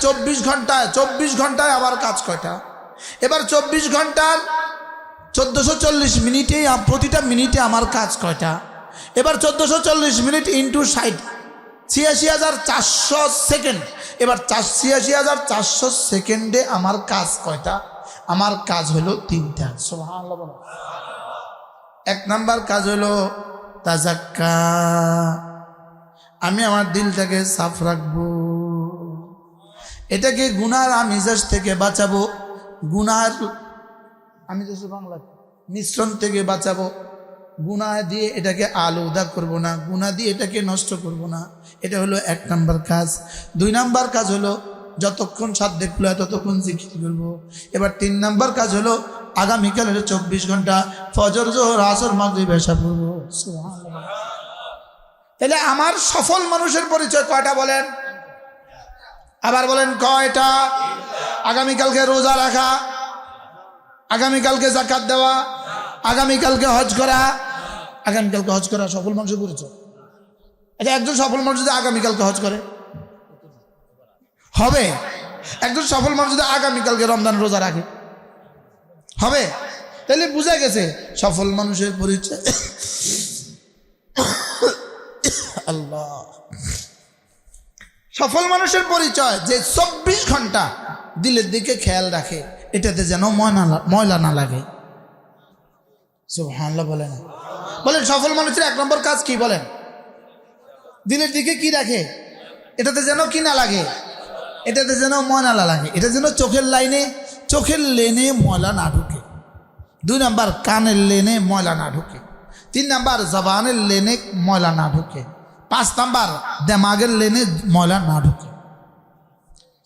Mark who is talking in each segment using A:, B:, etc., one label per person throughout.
A: চব্বিশ ঘন্টায় আবার কাজ কয়টা? এবার 24 ঘন্টার 1440 মিনিটে প্রতিটা মিনিটে আমার কাজ কয়টা? এবার 1440 মিনিট ইন্টু 60, 86,400 সেকেন্ড। এবার 86,400 সেকেন্ডে আমার কাজ কয়টা? আমার কাজ হলো 3টা। সুবহানাল্লাহ বলো। 1 নাম্বার কাজ হলো তাজাক্কা, আমি আমার দিলটাকে সাফ রাখবো, এটাকে গুনার আমিজাজ থেকে বাঁচাবো, গুনার আমিজাজ বাংলা মিশ্রণ থেকে বাঁচাবো। গুনাহ দিয়ে এটাকে আলুদা করব না, গুনাহ দিয়ে এটাকে নষ্ট করব না। এটা হলো 1 নাম্বার কাজ। 2 নাম্বার কাজ হলো যতক্ষণ সাধ্য কুলায় ততক্ষণ জিকির করব। এবার 3 নাম্বার কাজ হলো আগামীকালের 24 ঘন্টা ফজর, জোহর, আসর, মাগরিব, এশা পড়ব। সুবহানাল্লাহ। তাহলে আমার সফল মানুষের পরিচয় কয়টা বলেন? আবার বলেন কয়টা? আগামীকালকে রোজা রাখা, আগামীকালকে যাকাত দেওয়া, আগামীকালকে হজ করা। আগামীকালকে হজ করা সফল মানুষের পরিচয়। আচ্ছা, একজন সফল মানুষ যদি আগামীকালকে হজ করে হবে? একজন সফল মানুষ যদি আগামীকালকে রমজান রোজা রাখে হবে? তাহলে বুঝা গেছে সফল মানুষের পরিচয়। আল্লাহ, সফল মানুষের পরিচয় যে 24 ঘন্টা দিলের দিকে খেয়াল রাখে, এটাতে যেন ময়লা না লাগে। সুবহানাল্লাহ বলেন। বলেন সফল মানুষের 1 নম্বর কাজ কি বলেন? দিলের দিকে কি রাখে? এটাতে যেন কি না লাগে, এটাতে যেন ময়লা না লাগে, এটা যেন চোখের লেনে ময়লা না ঢুকে। 2 নাম্বার কানের লেনে ময়লা না ঢুকে। 3 নাম্বার জবানের লেনে ময়লা না ঢুকে। 5 নাম্বার দেমাগের লেনে ময়লা না ঢুকে।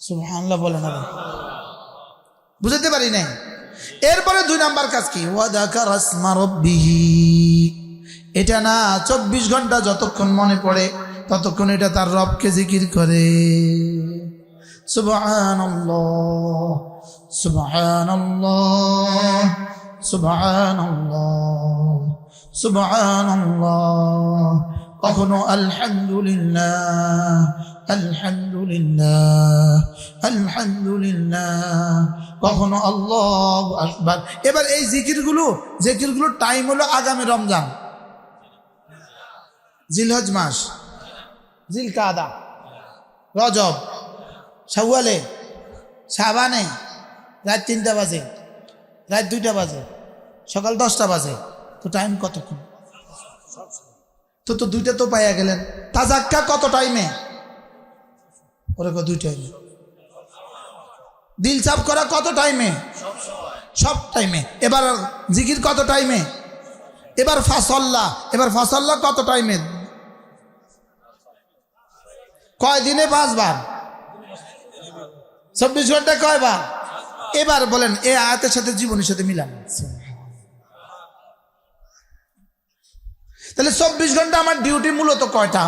A: সুবহানাল্লাহ বলেন। বুঝতে পারি নাই। এরপরে 2 নাম্বার কাজ কি? ওয়াদাকারা ইসমা রাব্বিহি। এটা না 24 ঘন্টা যতক্ষণ মনে পড়ে ততক্ষণ এটা তার রবকে জিকির করে। সুবহানাল্লাহ, সুবহানাল্লাহ, সুবহানাল্লাহ, সুবহানাল্লাহ। কখনো আলহামদুলিল্লাহ, আলহামদুলিল্লাহ, আলহামদুলিল্লাহ, কখনো আল্লাহু আকবার। এবার এই জিকিরগুলো টাইম হলো আগামী রমজান, জিলহজ মাস, জিলকাদা, রজব, শাওয়ালে, শাবানে, রাত 3টা বাজে, রাত 2টা বাজে, সকাল 10টা বাজে। তো টাইম কতক্ষণ? তো 2টা তো পাইয়া গেলেন। তাজাক্কা কত টাইমে? ওরে 2 টাইমে। দিল সাফ করা কত টাইমে? সব টাইমে। এবার জিকির কত টাইমে? এবার ফাসল্লা কত টাইমে? কয় দিনে 5 বার? 24 ঘন্টায় কয় বার? এবার বলেন এই আয়াতের সাথে জীবনের সাথে মিলান। তাহলে 24 ঘন্টা আমার ডিউটি মূলত কয়টা?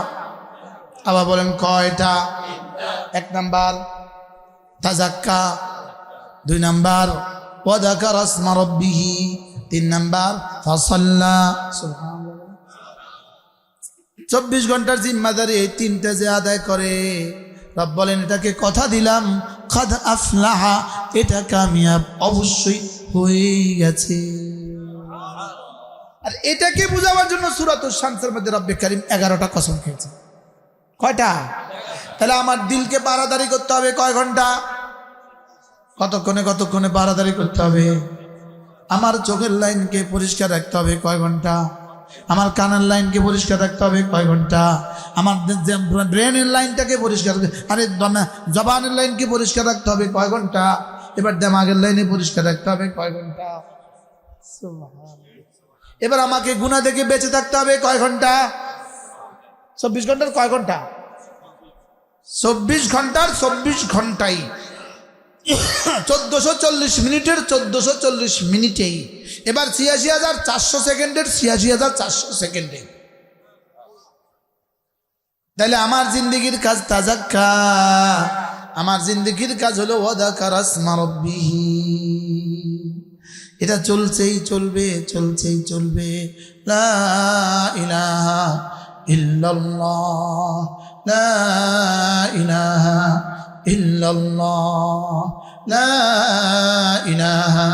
A: আবার বলেন কয়টা? 1 নাম্বার তাজাক্কা, 2 নাম্বার ওয়াদাকারা ইসমা রাব্বিহি, 3 নাম্বার ফাসাল্লা। সুবহানাল্লাহ। 24 ঘন্টার জিম্মাদারি এই 3টা যে আদায় করে, রব বলেন এটাকে কথা দিলাম কাদ আফলাহা, এটা কামিয়াব অবশ্যই হয়ে গেছে। আর এটাকে বোঝাবার জন্য সূরাতুশ শামসের মধ্যে রব্বে কারীম 11টা কসম খেয়েছে। কয়টা? তাহলে আমার দিলকে পাহারাদারি করতে হবে কয় ঘন্টা? কতক্ষণে পাহারাদারি করতে হবে? আমার চোখের লাইনকে পরিষ্কার রাখতে হবে কয় ঘন্টা? আমার কানের লাইনকে পরিষ্কার রাখতে হবে কয় ঘন্টা? আমার ব্রেনের লাইনটাকে পরিষ্কার, আরে জবানের লাইনকে পরিষ্কার রাখতে হবে কয় ঘন্টা? এবার দেমাগের লাইনে পরিষ্কার রাখতে হবে কয় ঘন্টা? এবার আমাকে গুনাহ থেকে বেঁচে থাকতে হবে কয় ঘন্টা? 24 ঘন্টার কয় ঘন্টা? 24 ঘন্টার 24 ঘন্টাই 1440 মিনিটের 1440 মিনিটেই। এবার 86,400 সেকেন্ডের 86,400 সেকেন্ডে। তাহলে আমার জিন্দেগির কাজ তাজাক্কা, আমার জিন্দেগির কাজ হলো ওয়াদাকারা ইসমা রাব্বিহি। এটা চলছেই চলবে। লা ইলাহা ইল্লাল্লাহ, লা ইলাহা ইল্লাল্লাহ, লা ইলাহা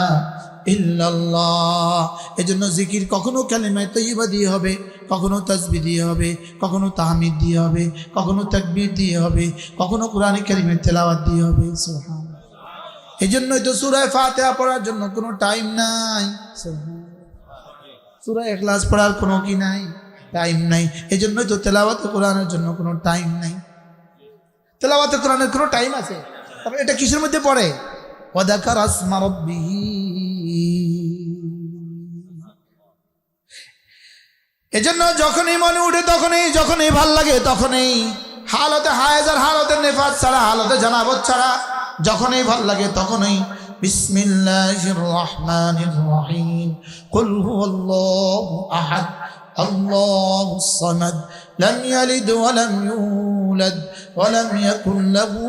A: ইল্লাল্লাহ। এজন্য জিকির কখনো কালিমায়ে তাইয়্যিবা দিয়ে হবে, কখনো তাসবিহ দিয়ে হবে, কখনো তাহমিদ দিয়ে হবে, কখনো তাকবীর দিয়ে হবে, কখনো কোরআনে কারিমের তেলাওয়াত দিয়ে হবে। সুবহানাল্লাহ। এজন্যই তো সূরা ফাতিহা পড়ার জন্য কোনো টাইম নাই, সূরা ইখলাস পড়ার কোনো কি নাই, টাইম নাই। এজন্যই তো তেলাওয়াত কোরআনের জন্য কোনো টাইম নাই। তেলাওয়াত কোরআনের কোনো টাইম আছে? তবে এটা কিসের মধ্যে পড়ে? ওয়া যাকারা আসমা রাব্বিহি। এজন্য যখনই মনে উঠে তখনই, যখনই ভাল লাগে তখনই, হালতে হায়েজ আর হালতে নেফাস ছাড়া, হালতে জানাবত ছাড়া, যখনই ভাল লাগে তখনই বিসমিল্লাহির রহমানির রহিম, কুল হুয়াল্লাহু আহাদ, আল্লাহুস সামাদ, লাম ইয়ালিদ ওয়া লাম ইউলাদ ওয়া লাম ইয়াকুল লাহু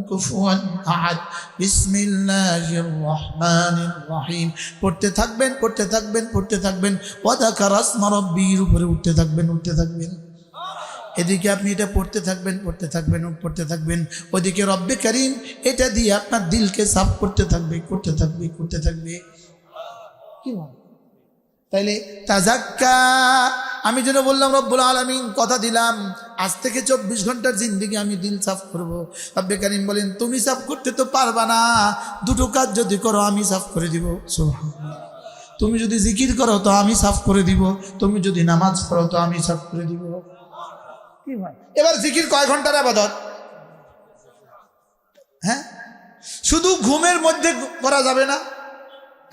A: কুফুয়ান আহাদ, বিসমিল্লাহির রহমানির রহিম পড়তে থাকবেন, পড়তে থাকবেন, পড়তে থাকবেন। ওয়া যাকারা আসমা রাব্বির উপরে উঠতে থাকবেন, উঠতে থাকবেন। এদিকে আপনি এটা পড়তে থাকবেন, পড়তে থাকবেন, পড়তে থাকবেন। ওদিকে রব্বে কারীম এটা দিয়ে আপনার দিলকে সাফ করতে থাকবে, করতে থাকবে, করতে থাকবে। কি বল? তাইলে তাজাক্কা, আমি যেন বললাম রব্বুল আলামিন কথা দিলাম আজ থেকে 24 ঘন্টার জিন্দেগি আমি দিল সাফ করব। রব্বে কারীম বলেন তুমি সাফ করতে তো পারবা না, দুটো কাজ যদি করো আমি সাফ করে দিব। সুবহানাল্লাহ। তুমি যদি জিকির করো তো আমি সাফ করে দিব, তুমি যদি নামাজ পড়ো তো আমি সাফ করে দিব। কি ভাই? এবার জিকির কয় ঘন্টার ইবাদত? হ্যাঁ, শুধু ঘুমের মধ্যে করা যাবে না,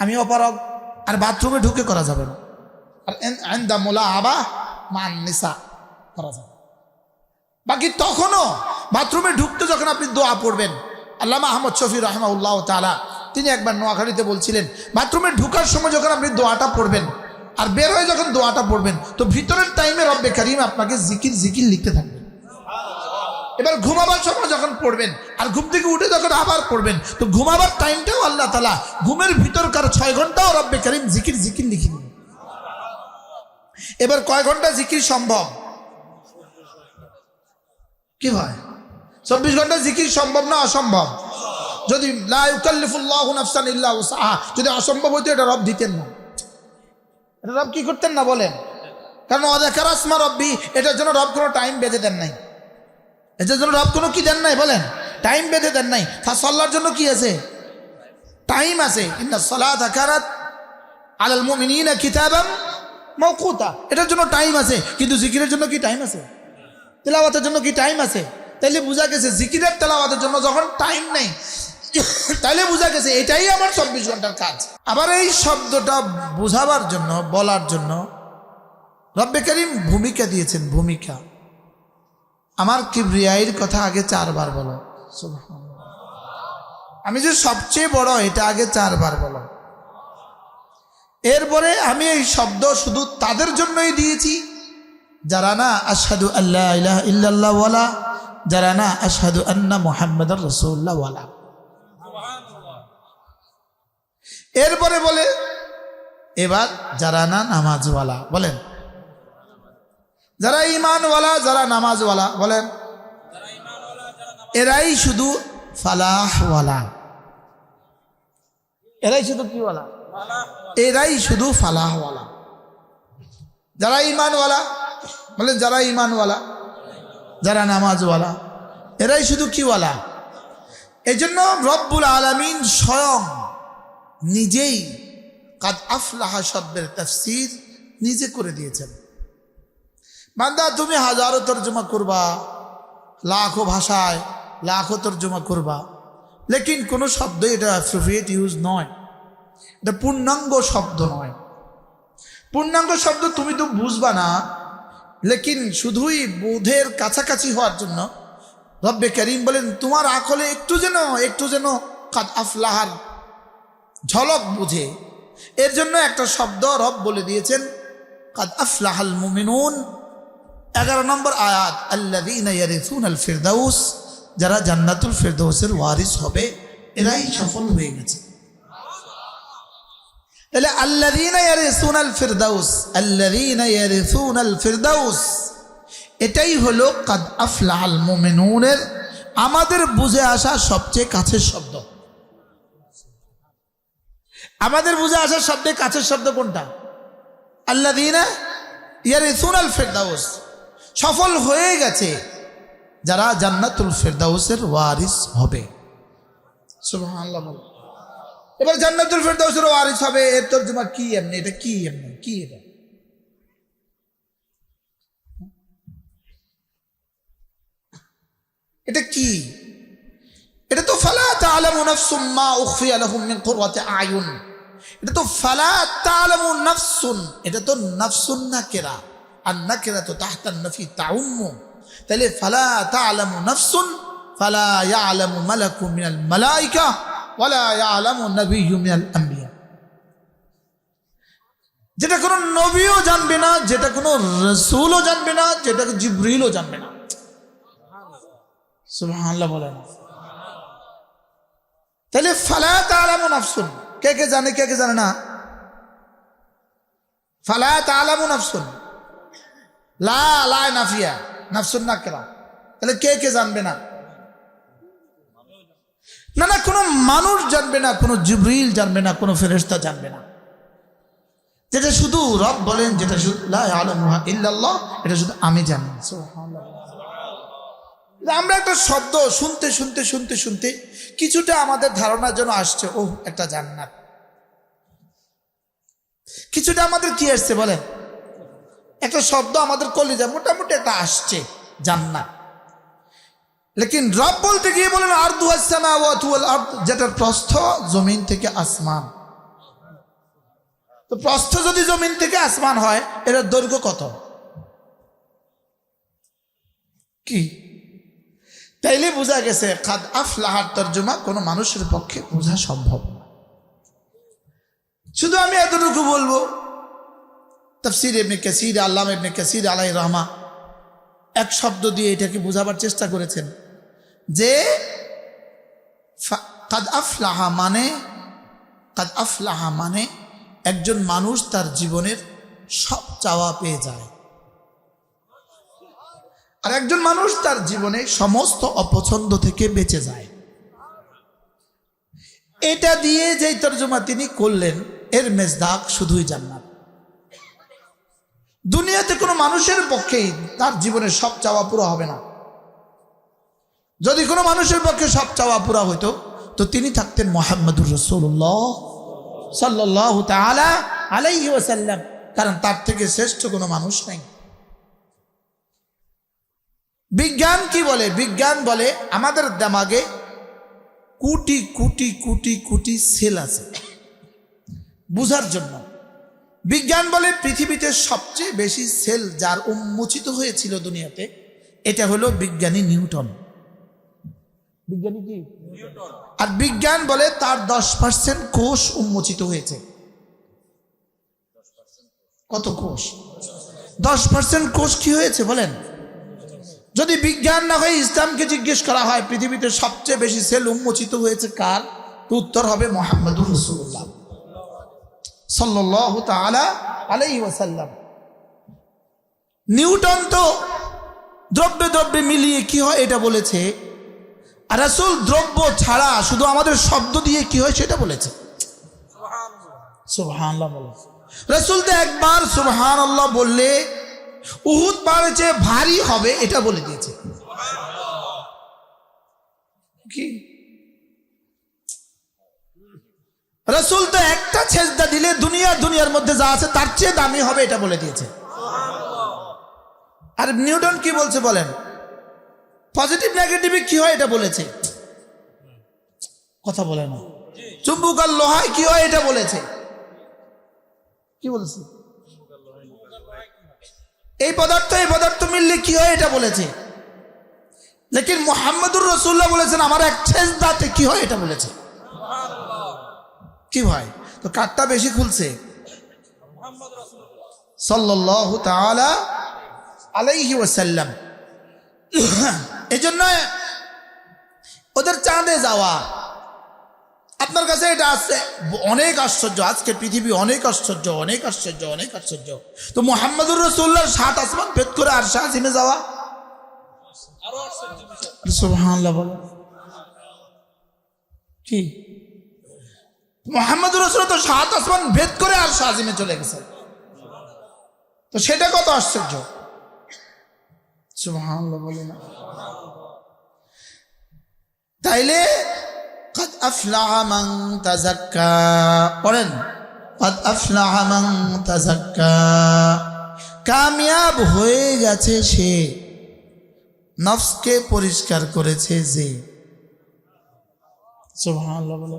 A: আমি অপারগ, আর বাথরুমে ঢুকে করা যাবে না, আর ইনদা মুলাআবা মান নিসা করা যাবে। বাকি তখনও বাথরুমে ঢুকতে যখন আপনি দোয়া পড়বেন, আল্লামা আহমদ শফি রাহিমাহুল্লাহ তাআলা তিনি একবার নোয়াখালীতে বলছিলেন, বাথরুমে ঢুকার সময় যখন আপনি দোয়াটা পড়বেন আর বের হয়ে যখন দোয়াটা পড়বেন, তো ভিতরের টাইমে রব্বে কারীম আপনাকে জিকির জিকির লিখতে থাকবে। এবার ঘুমাবার সময় যখন পড়বেন আর ঘুম থেকে উঠে যখন আবার পড়বেন, তো ঘুমাবার টাইমটাও আল্লাহ তাআলা ঘুমের ভিতরকার 6 ঘন্টাও রব্বে কারীম জিকির জিকির লিখে দিবেন। এবার কয় ঘন্টা জিকির সম্ভব? কি ভাই? 24 ঘন্টা জিকির সম্ভব না অসম্ভব? যদি লা ইউকাল্লিফুল্লাহু নাফসান ইল্লা উসআহা, যদি অসম্ভব হতো এটা রব দিতেন না, এটা রব কি করতেন না বলেন? কারণ ওয়া যাকারা আসমা রাব্বি, এটার জন্য রব কোনো টাইম বেঁধে দেন নাই, এটার জন্য রব কোনো কি দেন নাই বলেন? টাইম বেঁধে দেন নাই। সালার জন্য কি আছে? টাইম আছে। ইন্নাস সালাতা কানাত আলাল মুমিনিনা কিতাবাম মাওকুতা, এটার জন্য টাইম আছে। কিন্তু জিকিরের জন্য কি টাইম আছে? তেলাওয়াতের জন্য কি টাইম আছে? তাইলে বোঝা গেছে জিকিরের তেলাওয়াতের জন্য যখন টাইম নেই, তাইলে বোঝা গেছে এটাই আমার 24 ঘন্টার কাজ। আবার এই শব্দটা বোঝাবার জন্য, বলার জন্য রব্বে কারীম ভূমিকা দিয়েছেন। ভূমিকা, আমার কিবরিয়াইর কথা আগে 4 বার বলো, সুবহানাল্লাহ। আমি যে সবচেয়ে বড় এটা আগে 4 বার বলো। এরপরে আমি এই শব্দ শুধু তাদের জন্যই দিয়েছি যারা না আশহাদু আল্লা ইলাহা ইল্লাল্লাহ ওয়ালা, যারা না আশহাদু আন্না মুহাম্মাদুর রাসূলুল্লাহ ওয়ালা। এরপরে বলে এবার যারা না নামাজওয়ালা, বলেন যারা ঈমানওয়ালা, যারা নামাজওয়ালা, বলেন এরাই শুধু ফালাহওয়ালা। এরাই শুধু কি ওয়ালা? এরাই শুধু ফালাহওয়ালা। যারা ঈমানওয়ালা, বলেন যারা ঈমানওয়ালা, যারা নামাজওয়ালা, এরাই শুধু কি ওয়ালা? এজন্য রব্বুল আলামিন স্বয়ং নিজেই কাদ আফলাহা শব্দের তাফসীর নিজে করে দিয়েছেন। বান্দা তুমি হাজারো তর্জমা করবা, লাখো ভাষায় লাখো তর্জমা করবা, লেকিন কোনো শব্দ এটা অ্যাপ্রোপ্রিয়েট ইউজ নয়, এটা পূর্ণাঙ্গ শব্দ নয়। পূর্ণাঙ্গ শব্দ তুমি তো বুঝবা না, লেকিন শুধুই বোধের কাছাকাছি হওয়ার জন্য রব্বে কারীম বলেন তোমার আকলে একটু যেন কাদ আফলাহার ঝলক বুঝে, এর জন্য একটা শব্দ রব বলে দিয়েছেন কাদ আফলাহাল মুমিনুন। 11 নম্বর আয়াত, আল্লাযীনা ইয়ারিসুনাল ফিরদাউস, যারা জান্নাতুল ফিরদাউসের ওয়ারিস হবে এরাই সফল হয়ে গেছে। তাহলে আল্লাযীনা ইয়ারিসুনাল ফিরদাউস, আল্লাযীনা ইয়ারিসুনাল ফিরদাউস, এটাই হলো কাদ আফলাহাল মুমিনুনের আমাদের বুঝে আসা সবচেয়ে কাছের শব্দ। আমাদের বুঝে আসা সবচেয়ে কাছের শব্দ কোনটা? আল্লাযীনা ইয়ারিসুনাল ফিরদাউস, সফল হয়ে গেছে যারা জান্নাতুল ফিরদাউসের ওয়ারিস হবে। সুবহানাল্লাহ। এবার জান্নাতুল ফিরদাউসের ওয়ারিস হবে, এর তরজমা কি? এমনি এটা কি? এমনি কি? এটা কি? এটা তো ফালা তা'লামু নাফসুম মা উখফিয়া লাহুম মিন কুররাতি আয়ুন। এটা তো ফালা তা'লামু নাফসুন, এটা তো নাফসুন নাকিরা, আর নাকিরা তো তাহতা নফি তাউম্মু। তাহলে ফালা তা'লামু নাফসুন ফালা ইয়া'লামু মালাকুম মিনাল মালাইকা ওয়ালা ইয়া'লামু নাবিয়্যুম মিনাল আম্বিয়া। যেটা কোনো নবীও জানবে না, যেটা কোনো রাসূলও জানবে না, যেটা জিবরিলও জানবে না। সুবহানাল্লাহ বলেন। তাহলে ফালা তা'লামু নাফসুন, কে কে জানে, কে কে জানে না? ফালা তা'লামু নাফসুন, লা লা নাফিয়া, নাফসুন নাকরা। তাহলে কে কে জানবে না? না না, কোনো মানুষ জানবে না, কোনো জিবরিল জানবে না, কোনো ফেরেশতা জানবে না। যেটা শুধু রব বলেন, যেটা শুধু লা ইয়ালামুহা ইল্লাল্লাহ, এটা শুধু আমি জানি। সুবহানাল্লাহ। আমরা একটা শব্দ শুনতে শুনতে শুনতে শুনতে কিছুটা আমাদের ধারণা যেন আসছে, ও একটা জান্নাত। কিছুটা আমাদের কি আসছে বলেন? একটা শব্দ আমাদের কলিজা মোটামুটি একটা আসছে, জান্নাত। লেকিন রব বলতে গিয়ে বলেন আরদুহাস সামাওয়াতু ওয়াল আরদ, যেটার প্রস্থ জমিন থেকে আসমান। তো প্রস্থ যদি জমিন থেকে আসমান হয়, এর দৈর্ঘ্য কত? কি? তাইলে বোঝা গেছে কাদ আফলাহার তরজমা কোনো মানুষের পক্ষে বোঝা সম্ভব না। শুধু আমি এতটুকু বলবো, তাফসীর ইবনে কাসীর, আল্লামা ইবনে কাসীর আলাইহির রাহমা এক শব্দ দিয়ে এটাকে বোঝাবার চেষ্টা করেছেন যে কাদ আফলাহা মানে একজন মানুষ তার জীবনের সব চাওয়া পেয়ে যায়, আর একজন মানুষ তার জীবনে সমস্ত অপছন্দ থেকে বেঁচে যায়। এটা দিয়ে যেই তরজমা তিনি করলেন, এর মেজদাক শুধুই জান্নাত। দুনিয়াতে কোনো মানুষের পক্ষেই তার জীবনের সব চাওয়া পুরো হবে না। যদি কোনো মানুষের পক্ষে সব চাওয়া পুরা হইতো, তো তিনি থাকতেন মুহাম্মদুর রাসূলুল্লাহ সাল্লাল্লাহু তাআলা আলাইহি ওয়াসাল্লাম, কারণ তার থেকে শ্রেষ্ঠ কোনো মানুষ নাই। বিজ্ঞান কি বলে? বিজ্ঞান বলে আমাদের দিমাগে কোটি কোটি কোটি কোটি সেল আছে বুঝার জন্য। বিজ্ঞান বলে পৃথিবীতে সবচেয়ে বেশি সেল যার উন্মোচিত হয়েছিল দুনিয়াতে, এটা হলো বিজ্ঞানী নিউটন। বিজ্ঞানী কি? নিউটন। আর বিজ্ঞান বলে তার 10% কোষ উন্মোচিত হয়েছে। কত কোষ? 10% কোষ কি হয়েছে বলেন? যদি বিজ্ঞান না হয়ে ইসলামকে জিজ্ঞেস করা হয় পৃথিবীতে সবচেয়ে বেশি সেল উন্মোচিত হয়েছে কার, তো উত্তর হবে মুহাম্মদুর রাসূলুল্লাহ সাল্লাল্লাহু তাআলা আলাইহি ওয়াসাল্লাম। নিউটন তো দ্রব্যে দ্রব্যে মিলিয়ে কি হয় এটা বলেছে, আর রাসূল দ্রব্য ছাড়া শুধু আমাদের শব্দ দিয়ে কি হয় সেটা বলেছে। সুবহানাল্লাহ বলে রাসূল তো একবার সুবহানাল্লাহ বললে উহুদ পাহাড়ের চেয়ে ভারী হবে এটা বলে দিয়েছে। কি রাসূল তো একটা সেজদা দিলে দুনিয়ার মধ্যে যা আছে তার চেয়ে দামি হবে এটা বলে দিয়েছে। আর নিউটন কি বলছে বলেন? পজিটিভ নেগেটিভে কি হয় এটা বলেছে। কথা বলে না। চুম্বক আর লোহায় কি হয় এটা বলেছে। কি বলেছে? এই পদার্থ মিললে কি হয় এটা বলেছে। লেকিন মুহাম্মদুর রাসূলুল্লাহ বলেছেন আমার এক সেজদাতে কি হয় এটা বলেছে। কি ভাই, তো কাঠটা বেশি খুলছে সাল্লাল্লাহু তাআলা আলাইহি ওয়াসাল্লাম। এজন্য ওদের চাঁদে যাওয়া আপনার কাছে এটা আছে অনেক আশ্চর্য। আজকে পৃথিবী অনেক আশ্চর্য, অনেক আশ্চর্য, অনেক আশ্চর্য। তো মুহাম্মদুর রাসূলুল্লাহর 7 আসমান ভেদ করে আরশে আজিমে যাওয়া সুবহানাল্লাহ বলো কি মুহাম্মদুর রাসূলুল্লাহ তো 7 আসমান ভেদ করে আর আজিমে চলে গেছেন, তো সেটা কত আশ্চর্য। সুবহানাল্লাহ বলো না। তাইলে قد أفلح من تزكى পড়েন قد أفلح من تزكى, কামিয়াব হয়ে গেছে সে নফসকে পরিষ্কার করেছে যে। সুবহানাল্লাহ বলো।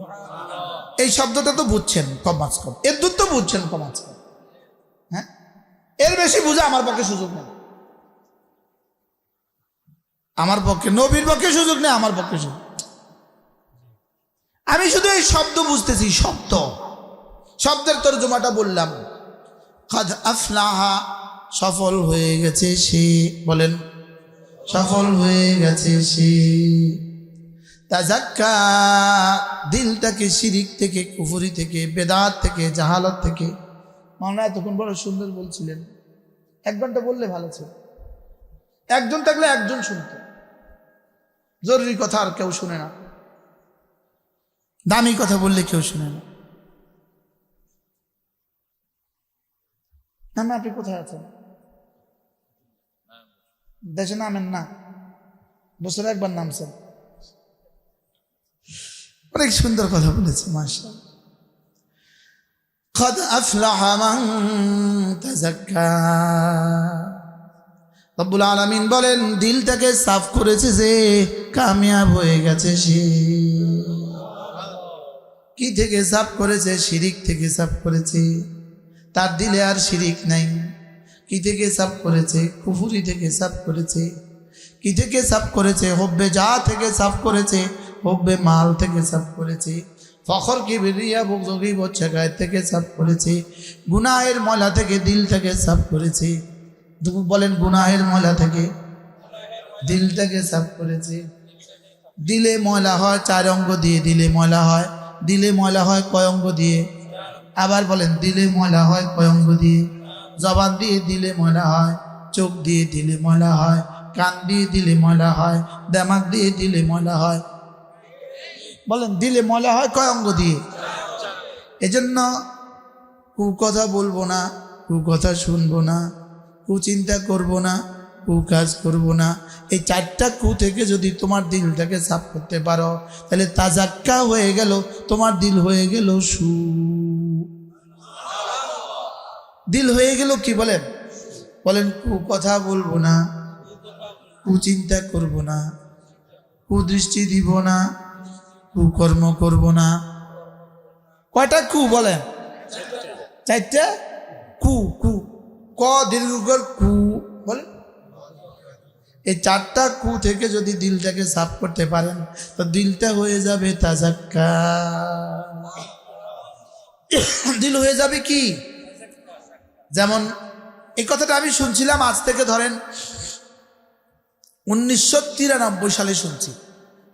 A: এই শব্দটা তো বুঝছেন কম আজ কম, এর দূর তো বুঝছেন কম আজ কম, হ্যাঁ এর বেশি বুঝা আমার পক্ষে সুযোগ নেই, আমার পক্ষে নবীর পক্ষে সুযোগ নেই, আমার পক্ষে সুযোগ। আমি শুধু এই শব্দ বুঝতেছি, শব্দের তরজমাটা বললাম। কাদ আফলাহা, সফল হয়ে গেছে সে, বলেন সফল হয়ে গেছে সে। তাজাক্কা, দিলটাকে শিরিক থেকে, কুফরি থেকে, বেদাত থেকে, জাহালত থেকে। মাওলানা এতক্ষণ বড় সুন্দর বলছিলেন, 1 ঘন্টা বললে ভালো ছিল, একজন থাকলে একজন শুনতো, জরুরি কথা আর কেউ শুনে না, দামি কথা বললে কেউ শুনে না। না আপনি কোথায় আছেন? দেশে নামেন না, বছরে একবার নামছেন। অনেক সুন্দর কথা বলেছে মাশাআল্লাহ। قد أفلح من تزكى, রব্বুল আলামিন বলেন দিলটাকে সাফ করেছে যে কামিয়াব হয়ে গেছে সে। কি থেকে সাফ করেছে? শিরিক থেকে সাফ করেছে, তার দিলে আর শিরিক নাই। কি থেকে সাফ করেছে? কুফরি থেকে সাফ করেছে। কি থেকে সাফ করেছে? হব্বে যা থেকে সাফ করেছে, হব্বে মাল থেকে সাফ করেছে, ফখর কিবরিয়া বুগজগি বচ্চাগায় থেকে সাফ করেছে, গুনাহের ময়লা থেকে দিল থেকে সাফ করেছে। বলেন গুনাহের ময়লা থেকে দিল থেকে সাফ করেছে। দিলে ময়লা হয় 4 অঙ্গ দিয়ে, দিলে ময়লা হয়, দিলে ময়লা হয় কয় অঙ্গ দিয়ে? আবার বলেন দিলে ময়লা হয় কয় অঙ্গ দিয়ে? জবান দিয়ে দিলে ময়লা হয়, চোখ দিয়ে দিলে ময়লা হয়, কান দিয়ে দিলে ময়লা হয়, দিমাগ দিয়ে দিলে ময়লা হয়। বলেন দিলে ময়লা হয় কয় অঙ্গ দিয়ে? এজন্য কুকথা বলবো না, কুকথা শুনবো না, কুচিন্তা করবো না, কুকাজ করবো না। এই 4টা কু থেকে যদি তোমার দিলটাকে সাফ করতে পারো, তাহলে তাজাক্কা হয়ে গেল, তোমার দিল হয়ে গেল সু, দিল হয়ে গেল কি বলেন? বলেন কুকথা বলবো না, কুচিন্তা করবো না, কুদৃষ্টি দিব না, কুকর্ম করব না। কয়টা কু বলেন? 4টা কু। কু ক দীর্ঘ কু বলেন। এই 4টা কু থেকে যদি দিলটাকে সাফ করতে পারেন, তো দিলটা হয়ে যাবে তাজাক্কা। দিল হয়ে যাবে কি? যেমন এই কথাটা আমি শুনছিলাম, আজ থেকে ধরেন 1993 সালে শুনছি,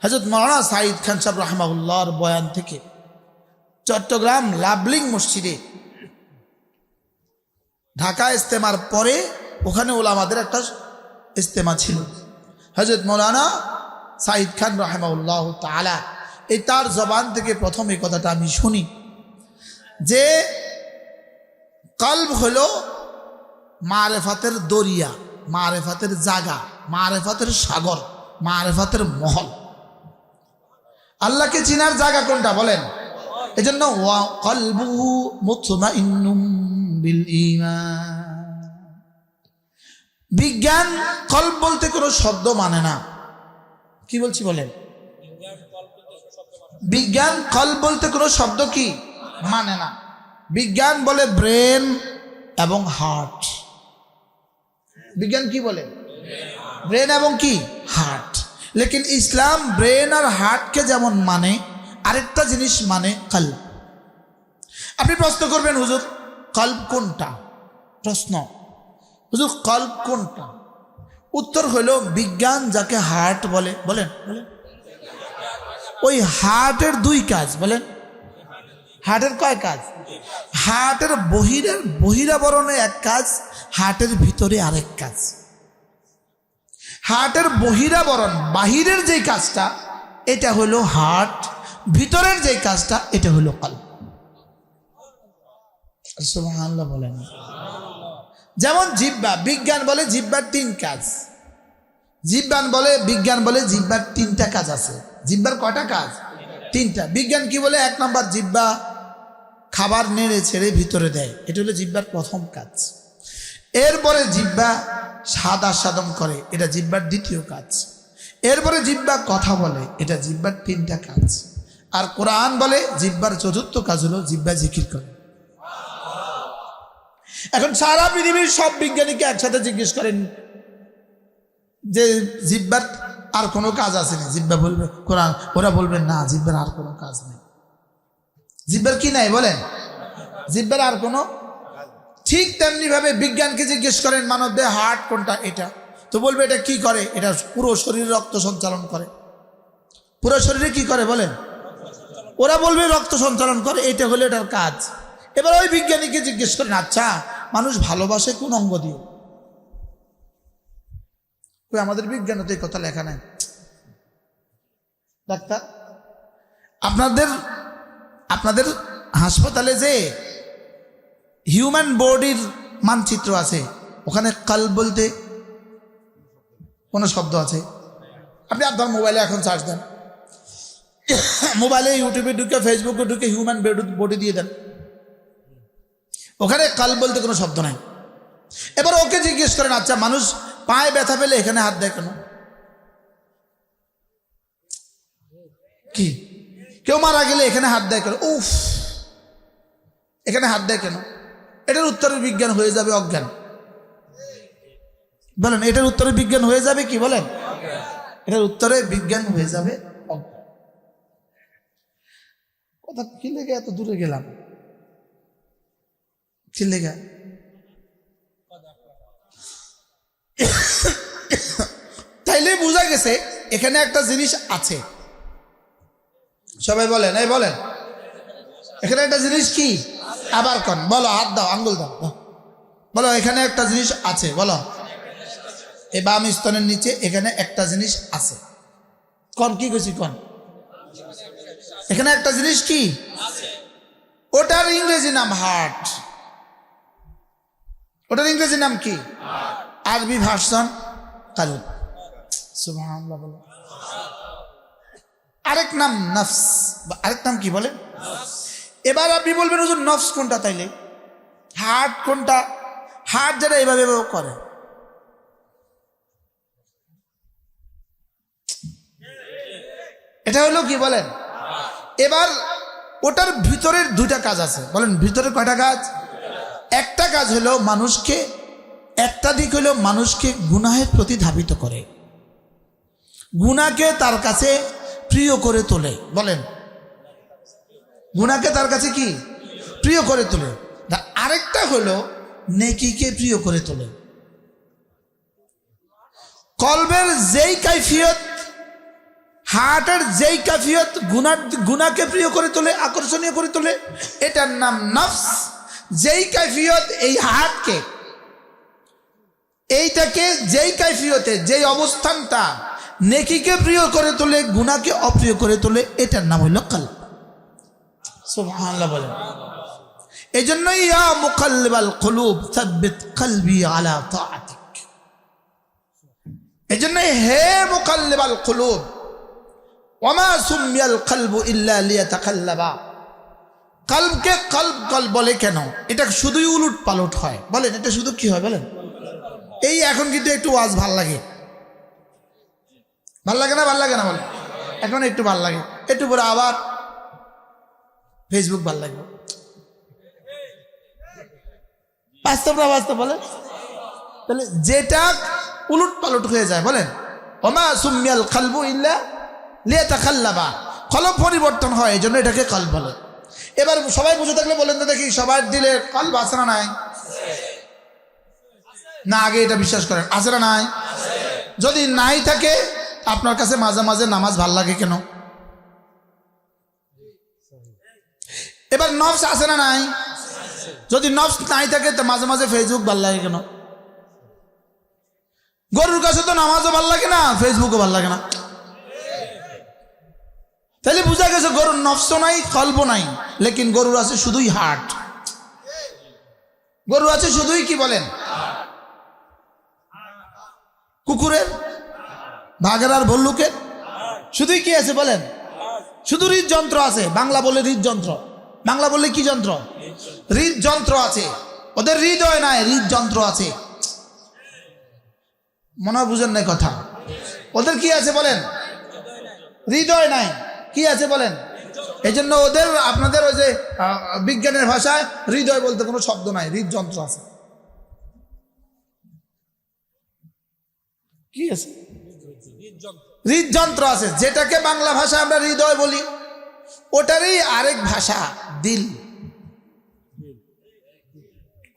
A: হযরত মাওলানা সাঈদ খান সাহেব রাহমাহুল্লাহর বয়ান থেকে। চট্টগ্রাম লাভলিং মসজিদে ঢাকা ইজতেমার পরে ওখানে ওলামাদের একটা ইজতেমা ছিল। হযরত মাওলানা সাঈদ খান রাহমাহুল্লাহ তাআলা, এই তার জবান থেকে প্রথম এই কথাটা আমি শুনি যে কলব হলো মারেফাতের দরিয়া, মারেফাতের জায়গা, মারেফাতের সাগর, মারেফাতের মহল। আল্লাহকে চিনার জায়গা কোনটা বলেন? এজন্য ওয়া কলবুহু মুতমাইন্নুম বিল ঈমান। বিজ্ঞান কলব বলতে কোনো শব্দ মানে না। কি বলছি বলেন? বিজ্ঞান কলব বলতে কোনো শব্দ কি মানে না। বিজ্ঞান বলে ব্রেন এবং হার্ট। বিজ্ঞান কি বলে? ব্রেন এবং কি হার্ট। লেকিন ইসলাম ব্রেন আর হার্টকে যেমন মানে, আরেকটা জিনিস মানে কলব। আপনি প্রশ্ন করবেন হুজুর কলব কোনটা? প্রশ্ন, হুজুর কলব কোনটা? উত্তর হলো বিজ্ঞান যাকে হার্ট বলে। বলেন বলেন। ওই হার্টের 2 কাজ। বলেন হার্টের কয় কাজ? হার্টের বহিরাবরণে 1 কাজ, হার্টের ভিতরে আরেক কাজ। হার্টের বহিরাবরণ, বাহিরের যেই কাজটা এটা হলো হার্ট, ভিতরের যেই কাজটা এটা হলো কলব। সুবহানাল্লাহ বলেন। যেমন জিহ্বা, বিজ্ঞান বলে জিহ্বার 3 কাজ। বিজ্ঞান বলে জিহ্বার 3টা কাজ আছে। জিহ্বার কয়টা কাজ? 3টা। বিজ্ঞান কি বলে? 1 নম্বর, জিহ্বা খাবার নেড়ে ছেড়ে ভিতরে দেয়, এটা হলো জিহ্বার প্রথম কাজ। এরপরে জিহ্বা স্বাদ আস্বাদন করে, এটা জিহ্বার 2য় কাজ। এরপরে জিহ্বা কথা বলে, এটা জিহ্বার 3টা কাজ। আর কোরআন বলে জিহ্বার 4র্থ কাজ হলো জিহ্বা জিকির করে। এখন সারা পৃথিবীর সব বিজ্ঞানীকে একসাথে জিজ্ঞেস করেন যে জিহ্বার আর কোনো কাজ আছে না, জিহ্বা বলবে কোরআন, ওরা বলবেন না জিহ্বার আর কোনো কাজ নেই। জিহ্বার কি নাই বলেন? জিহ্বার আর কোনো। ঠিক তেমনি ভাবে বিজ্ঞানকে জিজ্ঞেস করেন মানব দেহে হার্ট কোনটা, এটা তো বলবে এটা কি করে? এটা পুরো শরীরে রক্ত সঞ্চালন করে। পুরো শরীরে কি করে বলেন? ওরা বলবে রক্ত সঞ্চালন করে, এটা হলো এটার কাজ। এবার ওই বিজ্ঞানীকে জিজ্ঞেস করেন আচ্ছা মানুষ ভালোবাসে কোন অঙ্গ দিয়ে? ওই আমাদের বিজ্ঞানে তো এই কথা লেখা নাই। ডাক্তার, আপনাদের হাসপাতালে যে হিউম্যান বডির মানচিত্র আছে ওখানে কাল বলতে কোন শব্দ আছে? আপনি আপনার মোবাইলে এখন সার্চ দেন, মোবাইলে ইউটিউবে ঢুকে ফেসবুকে ঢুকে হিউম্যান বডি দিয়ে দেন, ওখানে কাল বলতে কোনো শব্দ নাই। এবার ওকে জিজ্ঞেস করেন আচ্ছা মানুষ পায়ে ব্যথা পেলে এখানে হাত দেয় কেন? কি কেউ মারা গেলে এখানে হাত দেয় কেন? উফ, এখানে হাত দেয় কেন? এটার উত্তরে বিজ্ঞান হয়ে যাবে অজ্ঞান। বলেন এটার উত্তরে বিজ্ঞান হয়ে যাবে কি বলেন? এটার উত্তরে বিজ্ঞান হয়ে যাবে অজ্ঞান। কথা কি লেগে এত দূরে গেলাম? কি লেগে? তাইলে বোঝা গেছে এখানে একটা জিনিস আছে। সবাই বলেন, এই বলেন এখানে একটা জিনিস কি? আবার কন, বলো, হাত দাও, আঙ্গুল দাও, বলো এখানে একটা জিনিস আছে। বলো, এই বাম স্তনের নিচে এখানে একটা জিনিস আছে। কন কি কইছি? কন এখানে একটা জিনিস কি? ওটার ইংরেজি নাম হার্ট। ওটার ইংরেজি নাম কি? আরবি ভার্সন কালব। সুবহানাল্লাহ বলো। আরেক নাম নফস, আরেক নাম কি বলে? এবার আপনি বলবেন হুজুর নফস কোনটা? তাইলে হার্ট কোনটা? হার্ট যারা এভাবে করে, এটা হলো কি বলেন? এবার ওটার ভিতরের 2টা কাজ আছে। বলেন ভিতরের কয়টা কাজ? একটা কাজ হলো মানুষকে, একটা দিক হলো মানুষকে গুনাহের প্রতি ধাবিত করে, গুনাহকে তার কাছে প্রিয় করে তোলে। বলেন গুনাহকে তার কাছে কি প্রিয় করে তোলে। আরেকটা হলো নেকিকে প্রিয় করে তোলে। কলবের যেই কাইফিয়ত, হার্টের যেই কাইফিয়ত গুনাহকে প্রিয় করে তোলে, আকর্ষণীয় করে তোলে, এটার নাম নফস। যেই কাইফিয়ত এই হার্টকে, এইটাকে যেই কাইফিয়তে, যেই অবস্থানটা নেকিকে প্রিয় করে তোলে, গুনাহকে অপ্রিয় করে তোলে, এটার নাম হইল কলব। সুবহানাল্লাহ বলেন। এই জন্যই ইয়া মুকাল্লিবাল কুলুব সাব্বিত কলবি আলা তাআতিক। এই জন্যই হে মুকাল্লিবাল কুলুব ওয়ামা সুমিয়াল কলবু ইল্লা লিয়াতাকাল্লাবা। কলবকে কলব বলে কেন? এটা শুধুই উলট পালট হয়। বলেন এটা শুধু কি হয় বলেন? এই এখন কিন্তু একটু ওয়াজ ভাল লাগে, ভাল লাগে না? ভাল লাগে না বলেন? এখন একটু ভাল লাগে, একটু পরে আবার ফেসবুক ভাল লাগবে। বাস্তব না বাস্তব বলেন? তাহলে যেটা উলট পালট হয়ে যায়, বলেন ওমা সুমিয়াল কলবু ইল্লা লিয়াতাকাল্লাবা, কলব পরিবর্তন হয়, এই জন্য এটাকে কলব বলে। এবার সবাই বুঝে থাকলে বলেন তো দেখি, সবার দিলে কলব আছে না নাই? না, আগে এটা বিশ্বাস করেন আছে না নাই? যদি নাই থাকে আপনার কাছে মাঝে মাঝে নামাজ ভাল লাগে কেন? এবার নফস আছে না নাই? যদি নফস নাই থাকে তো মাঝে মাঝে ফেসবুক ভাল লাগে কেন? গরুর কাছে তো নামাজও ভাল লাগে না, ফেসবুকও ভাল লাগে না। তাহলে বোঝা গেছে গরুর নফস নাই, কলব নাই, লেকিন গরুর আছে শুধুই হার্ট। গরু আছে শুধুই কি বলেন, কুকুরের, বাঘের আর ভল্লুকের শুধুই কি আছে বলেন, শুধু হৃদযন্ত্র আছে। বাংলা বলে হৃদযন্ত্র, বাংলা বললে কি যন্ত্র, হৃদযন্ত্র আছে। ওদের হৃদয় নাই, হৃদযন্ত্র আছে। মনে হয় বুঝেন নাই কথা। ওদের কি আছে বলেন, হৃদয় নাই, কি আছে বলেন। এই জন্য ওদের আপনাদের ওই যে বিজ্ঞানের ভাষায় হৃদয় বলতে কোনো শব্দ নাই, হৃদযন্ত্র আছে। কি আছে, হৃদযন্ত্র আছে, যেটাকে বাংলা ভাষায় আমরা হৃদয় বলি, ওটারই আরেক ভাষা দিল।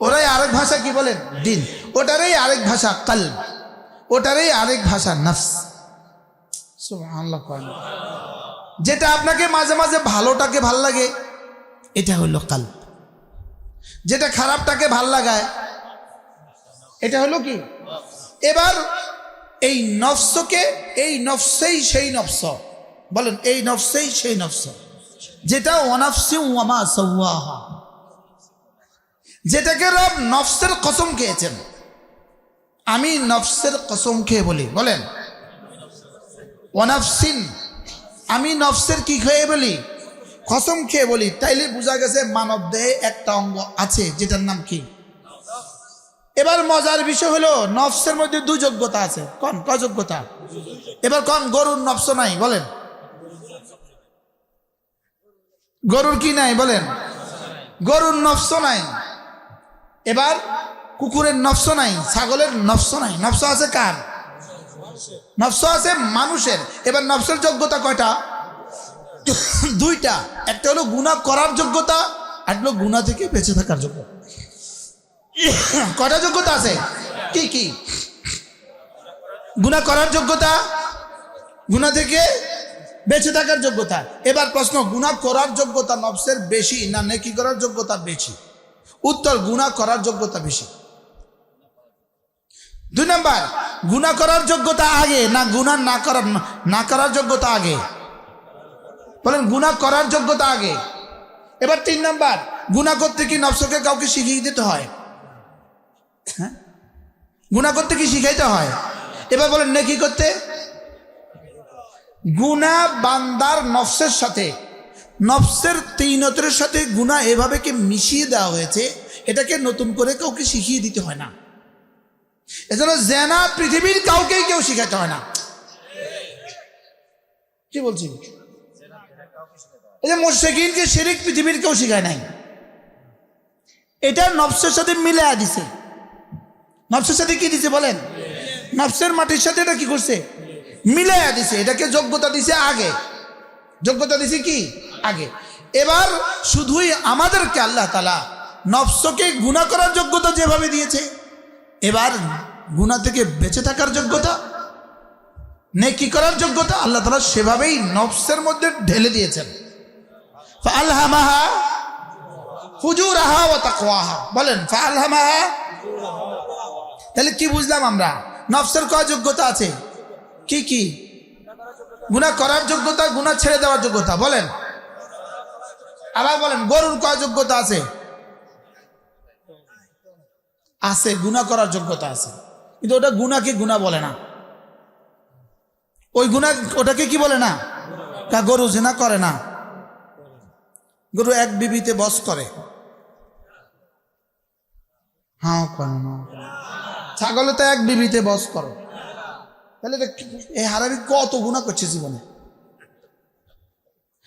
A: ওরাই আরেক ভাষা কি বলেন, দিল। ওটারই আরেক ভাষা কলব, ওটারই আরেক ভাষা নফস। সুবহানাল্লাহ। যেটা আপনাকে মাঝে মাঝে ভালোটাকে ভাল লাগে, এটা হলো কলব। যেটা খারাপটাকে ভাল লাগায়, এটা হলো কি। এবার এই নফসকে, এই নফসেই সেই নফস বলেন, এই নফসেই সেই নফস যেটা ওয়ানাফসি ওয়ামা সাওয়াহা, যেটাকে রব নফসের কসম খেয়েছেন। আমি নফসের কসম খেয়ে বলি, বলেন ওয়ানাফসিন, আমি নফসের কি খেয়ে বলি, কসম খেয়ে বলি। তাইলে বোঝা গেছে মানব দেহে একটা অঙ্গ আছে যেটার নাম কি। এবার মজার বিষয় হলো নফসের মধ্যে দুই যোগ্যতা আছে। কোন কয় যোগ্যতা? এবার কোন গরুর নফস নাই বলেন, গরুর কি নাই বলেন, গরুর নফস নাই। এবার কুকুরের নফস নাই, ছাগলের নফস নাই। নফস আছে কার? নফস আছে মানুষের। এবার নফসের যোগ্যতা কয়টা? দুইটা। একটা হলো গুনাহ করার যোগ্যতা, আর হলো গুনাহ থেকে বেঁচে থাকার যোগ্যতা। কয়টা যোগ্যতা আছে? কি কি? গুনাহ করার যোগ্যতা, গুনাহ থেকে বেঁচে থাকার যোগ্যতা। এবার প্রশ্ন, গুনাহ করার যোগ্যতা নফসের বেশি না নেকি করার যোগ্যতা বেশি? উত্তর, গুনাহ করার যোগ্যতা বেশি। দুই নাম্বার, গুনাহ করার যোগ্যতা আগে না গুনাহ না করার যোগ্যতা আগে? বলেন, গুনাহ করার যোগ্যতা আগে। এবার তিন নাম্বার, গুনাহ করতে কি নফসকে কাউকে শিখিয়ে দিতে হয়? হ্যাঁ, গুনাহ করতে কি শিখাইতে হয়? এবার বলেন নেকি করতে। গুনাহ বান্দার নফসের সাথে, নফসের তিনতের সাথে গুনাহ এভাবে কি মিশিয়ে দেওয়া হয়েছে, এটাকে নতুন করে কাউকে শিখিয়ে দিতে হয় না। এজন্য জেনা পৃথিবীর কাউকেই কেউ শিখাতে হয় না। কি বলছি? এই যে মুশরিকিনকে শিরক পৃথিবীর কেউ শিখায় নাই, এটা নফসের সাথে মিলে দিছে। নফসের সাথে কি দিছে বলেন, নফসের মাটির সাথে এটা কি করছে, মিলে দিছে। এটাকে যোগ্যতা দিছে আগে, যোগ্যতা দিছে কি আগে। এবার শুধুই আমাদেরকে আল্লাহ তাআলা নফসকে গুনাহ করার যোগ্যতা যেভাবে দিয়েছে, এবার গুনাহ থেকে বেঁচে থাকার যোগ্যতা, নেকি করার যোগ্যতা আল্লাহ তাআলা সেভাবেই নফসের মধ্যে ঢেলে দিয়েছেন। ফাআলহামাহা ফুজুরাহা ওয়া তাকওয়াহা। বলেন ফাআলহামাহা। তাহলে কি বুঝলাম আমরা? নফসের কয় যোগ্যতা আছে? কি কি? গুনাহ করার যোগ্যতা, গুনাহ ছেড়ে দেওয়ার যোগ্যতা। বলেন আবার বলেন, গরুর কয় যোগ্যতা আছে? আছে, গুনাহ করার যোগ্যতা আছে, কিন্তু ওটা গুনাহকে গুনাহ বলে না। ওই গুনাহ ওটাকে কি বলে না? গরু জিনা করে না, গরু এক বিবিতে বস করে। হ্যাঁ, করে না। ছাগলে তো এক বিবিতে বস করো। তাহলে এই হারামি কত গুনাহ করছে জীবনে,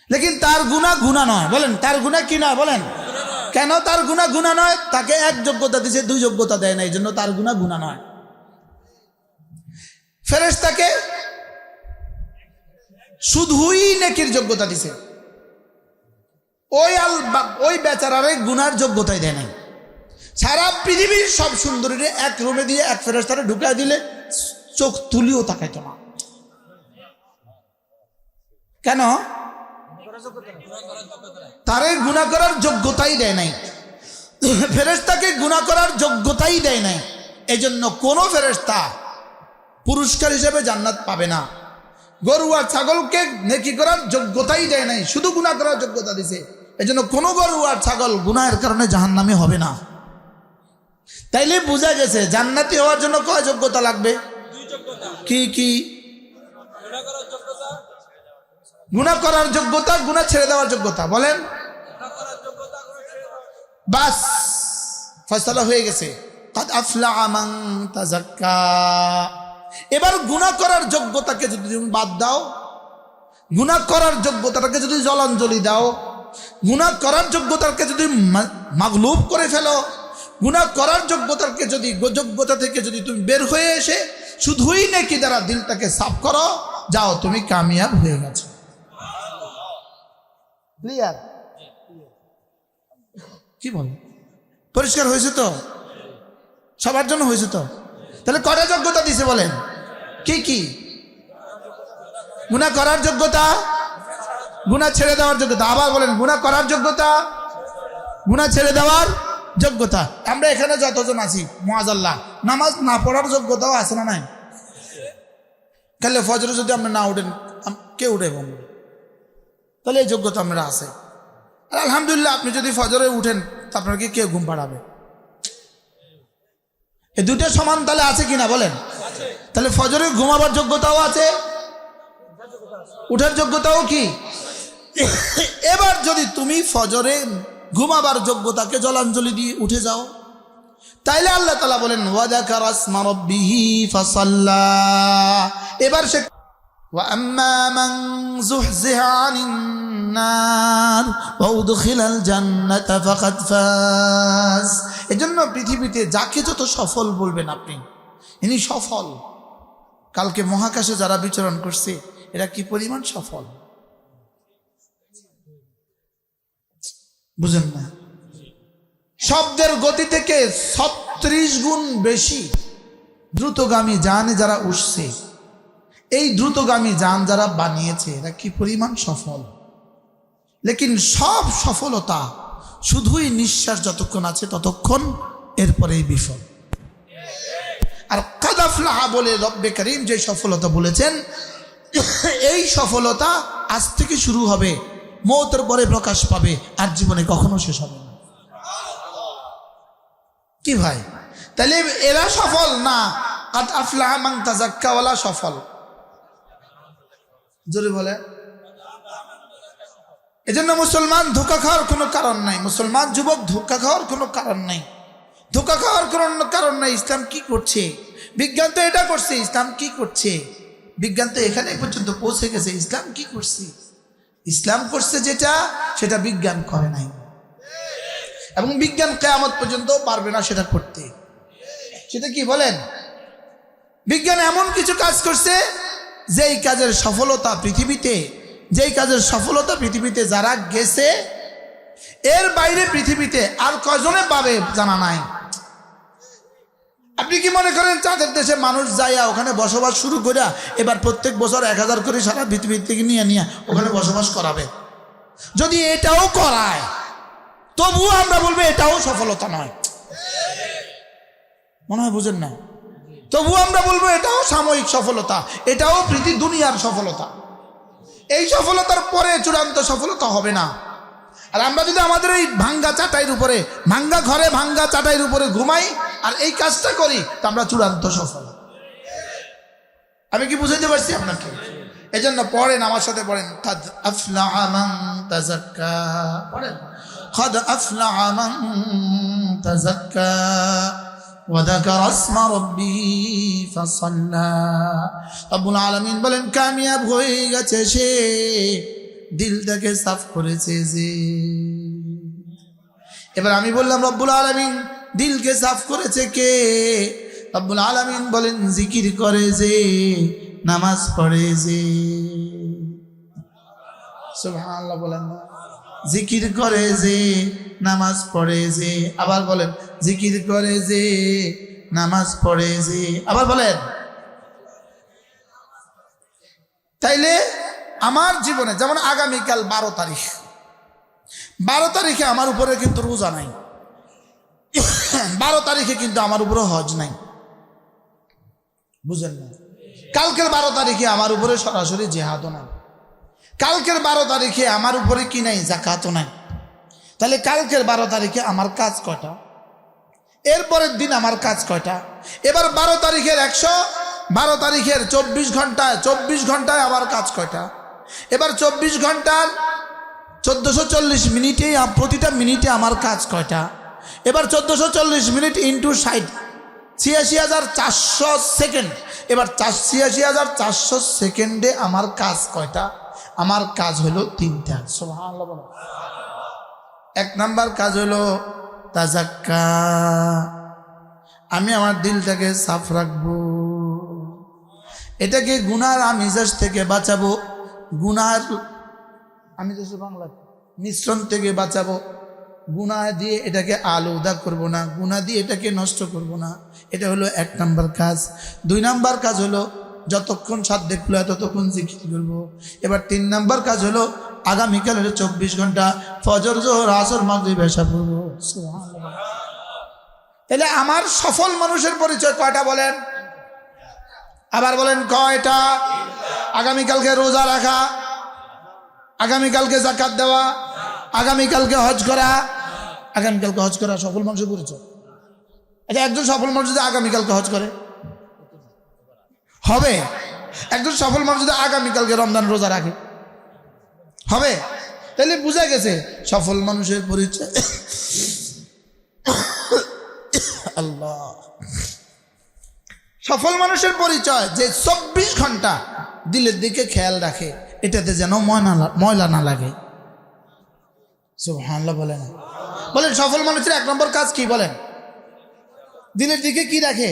A: লেকিন তার গুনাহ গুনাহ নয়। বলেন তার গুনাহ কি নয়? বলেন কেন তার গুনাহ গুনাহ নয়? তাকে এক যোগ্যতা দিয়েছে, দুই যোগ্যতা দেয় না, এই জন্য তার গুনাহ গুনাহ নয়। ফেরেশতাকে শুধুই নেকির যোগ্যতা দিছে, ওই বেচারারে গুনার যোগ্যতাই দেয় নাই। সারা পৃথিবীর সব সুন্দরীরে এক রুমে দিয়ে এক ফেরেশতারে ঢুকায় দিলে চোখ তুলিও তাকাইতো না। কেন? তারে গুনাহ করার যোগ্যতাই দেয় নাই, ফেরেশতাকে গুনাহ করার যোগ্যতাই দেয় নাই। এই জন্য কোন ফেরেশতা পুরস্কার হিসেবে জান্নাত পাবে না। গরু আর ছাগলকে নেকি করার যোগ্যতাই দেয় নাই, শুধু গুনাহ করার যোগ্যতা দিছে। এজন্য কোনো গরু আর ছাগল গুনাহের কারণে জাহান্নামী হবে না। তাইলে বোঝা গেছে জান্নাতি হওয়ার জন্য কয় যোগ্যতা লাগবে? কি কি? গুনাহ করার যোগ্যতা, গুনাহ ছেড়ে দেওয়ার যোগ্যতা। বলেন, বাস ফয়সালা হয়ে গেছে। কাদ আফলাহা মান তাযাক্কা। এবার গুনাহ করার যোগ্যতাকে যদি তুমি বাদ দাও, গুনাহ করার যোগ্যতাটাকে যদি জলাঞ্জলি দাও, গুনাহ করার যোগ্যতাকে যদি মাগলুব করে ফেলো, গুনাহ করার যোগ্যতাকে যদি যোগ্যতা থেকে যদি তুমি বের হয়ে এসে শুধুই নেকি দ্বারা দিলটাকে সাফ করো, যাও, তুমি কামিয়াব হয়ে গেছো। ক্লিয়ার? কি বল? পরিষ্কার হয়েছে তো? সবার জন্য হয়েছে তো? তাহলে কয়টা যোগ্যতা দিছে বলেন? কি কি? গুনাহ করার যোগ্যতা, গুনাহ ছেড়ে দেওয়ার যোগ্যতা। আবার বলেন, গুনাহ করার যোগ্যতা, গুনাহ ছেড়ে দেওয়ার যোগ্যতা। আমরা এখানে যতজন আছি মুআজ্জাল্লাহ, নামাজ না পড়ার যোগ্যতাও আছে না নাই? কালে ফজরে যদি আমরা না উঠেন, কে উঠে বলবো? তাহলে এই যোগ্যতা আমরা আছে। আর আলহামদুলিল্লাহ, আপনি যদি ফজরে উঠেন তা আপনাকে কে ঘুম পাড়াবে? এই দুইটা সমান তাহলে আছে কিনা বলেন? তাহলে ফজরে ঘুমাবার যোগ্যতাও আছে, উঠার যোগ্যতাও কি? এবার যদি তুমি ফজরে ঘুমাবার যোগ্যতাকে জলাঞ্জলি দিয়ে উঠে যাও, তাইলে আল্লাহ তাআলা বলেন ওয়াযাকারা ইসমা রাব্বিহি ফাসাল্লা। এবার সে ওয়া আম্মা মান যুহযিহা আনিন নার ওয়া উদখিলাল জান্নাতা ফাকাদ ফাজ। এজন্য পৃথিবীতে যাকে যত সফল বলবেন আপনি, ইনি সফল। কালকে মহাকাশে যারা বিচরণ করছে এরা কি পরিমাণ সফল, বুঝেন না? শব্দের গতি থেকে 36 গুণ বেশি দ্রুতগামী যানে যারা উঠছে, এই দ্রুতগামী যান যারা বানিয়েছে এরা কি পরিমাণ সফল। লেকিন সব সফলতা শুধুই নিঃশ্বাস যতক্ষণ আছে ততক্ষণ, এরপরেই বিফল। আর কাদ আফলাহা বলে রব্বে করিম যে সফলতা বলেছেন, এই সফলতা আজ থেকে শুরু হবে, মওতের পরে প্রকাশ পাবে, আর জীবনে কখনো শেষ হবে না। কি ভাই? তাহলে এরা সফল না কাদ আফলাহা মান তাযাক্কা ওয়ালা সফল? জোরে বলে। এজন্য মুসলমান ধোঁকা খাওয়ার কোনো কারণ নাই, মুসলমান যুবক ধোঁকা খাওয়ার কোনো কারণ নাই, ধোঁকা খাওয়ার কোনো কারণ নাই। ইসলাম কি করছে? বিজ্ঞান তো এটা করছে, ইসলাম কি করছে? বিজ্ঞান তো এখানে পর্যন্ত পৌঁছে গেছে, ইসলাম কি করছে? ইসলাম করছে যেটা, সেটা বিজ্ঞান করে নাই, এবং বিজ্ঞান কিয়ামত পর্যন্ত পারবে না সেটা করতে। সেটা কি বলেন? বিজ্ঞান এমন কিছু কাজ করছে যেই কাজের সফলতা পৃথিবীতে, যেই কাজের সফলতা পৃথিবীতে যারা গেছে, এর বাইরে পৃথিবীতে আর কয়জনে পাবে জানা নাই। আপনি কি মনে করেন চাঁদের দেশে মানুষ যাইয়া ওখানে বসবাস শুরু করে এবার প্রত্যেক বছর 1000 করে সারা পৃথিবী থেকে নিয়ে ওখানে বসবাস করাবে? যদি এটাও করায় তবুও আমরা বলবো এটাও সফলতা নয়, মনে হয় বুঝেন না? তবুও আমরা বলবো এটাও সাময়িক সফলতা, এটাও দুনিয়ার সফলতা। এই সফলতার পরে চূড়ান্ত সফলতা হবে না। আর আমরা যদি আমাদের এই ভাঙ্গা চাটাইয়ের উপরে, ভাঙ্গা ঘরে ভাঙ্গা চাটাইয়ের উপরে ঘুমাই আর এই কাজটা করি, তা আমরা চূড়ান্ত সফল। আমি কি বুঝাইতে পারছি আপনাকে? এজন্য পড়েন, আমার সাথে পড়েন, কাদ আফলাহা মান তাযাক্কা। পড়েন, কাদ আফলাহা মান তাযাক্কা ওয়া যাকারা ইসমা রাব্বিহি ফাসাল্লা। রব্বুল আলামিন বলেন কামিয়াব হয়ে গেছে সে, দিলটাকে সাফ করেছে যে। এবার আমি বললাম রব্বুল আলামিন দিলকে সাফ করেছে কে? রব্বুল আলামিন বলেন জিকির করে যে, নামাজ পড়ে যে। সুবহানাল্লাহ বলেন না? জিকির করে যে, নামাজ পড়ে যে। আবার বলেন জিকির করে যে, নামাজ পড়ে যে। আবার বলেন। তাইলে আমার জীবনে যেমন আগামীকাল 12 তারিখ, 12 তারিখে আমার উপরে কিন্তু রোজা নাই, 12 তারিখে কিন্তু আমার উপরে হজ নাই, বুঝেন না? কালকের 12 তারিখে আমার উপরে সরাসরি জিহাদও নাই, কালকের 12 তারিখে আমার উপরে কি নাই, যাকাতও নাই। তাহলে কালকের 12 তারিখে আমার কাজ কয়টা, এরপরের দিন আমার কাজ কয়টা? এবার 12 তারিখের 24 ঘন্টায় আমার কাজ কয়টা? এবার 24 ঘন্টার 1440 মিনিটে প্রতিটা মিনিটে আমার কাজ কয়টা? এবার 1440 মিনিট ইন্টু 60, 86,400 সেকেন্ড। এবার 86,400 সেকেন্ডে আমার কাজ কয়টা? আমার কাজ হলো 3টা। সুবহানাল্লাহ বলো। 1 নাম্বার কাজ হলো তাজাক্কা, আমি আমার দিলটাকে সাফ রাখবো, এটাকে গুনার আমিজাজ থেকে বাঁচাবো, গুনার আমি তো বাংলা মিশ্রণ থেকে বাঁচাবো। গুনাহ দিয়ে এটাকে আলুদা করব না, গুনাহ দিয়ে এটাকে নষ্ট করব না। এটা হলো 1 নাম্বার কাজ। 2 নাম্বার কাজ হলো যতক্ষণ সাধ্য খুলে ততক্ষণ জিকির করব। এবার 3 নাম্বার কাজ হলো আগামীকালের 24 ঘন্টা ফজর, জোহর, আসর, মাগরিব, এশা পড়ব। সুবহানাল্লাহ। তাহলে আমার সফল মানুষের পরিচয় কয়টা বলেন? আবার বলেন কয়টা? আগামীকালকে রোজা রাখা, আগামীকালকে যাকাত দেওয়া, আগামীকালকে হজ করা। আগামীকালকে হজ করা সফল মানুষের পরিচয়। আচ্ছা, একজন সফল মানুষ যদি আগামীকালকে হজ করে হবে? একজন সফল মানুষ যদি আগামীকালকে রমজান রোজা রাখে হবে? তাহলে বুঝা গেছে সফল মানুষের পরিচয় আল্লাহ। সফল মানুষের পরিচয় যে 24 ঘন্টা দিলের দিকে খেয়াল রাখে, এটাতে যেন ময়লা না লাগে। সুবহানাল্লাহ বলেন। বলেন সফল মানুষের 1 নম্বর কাজ কি বলেন? দিলের দিকে কি রাখে,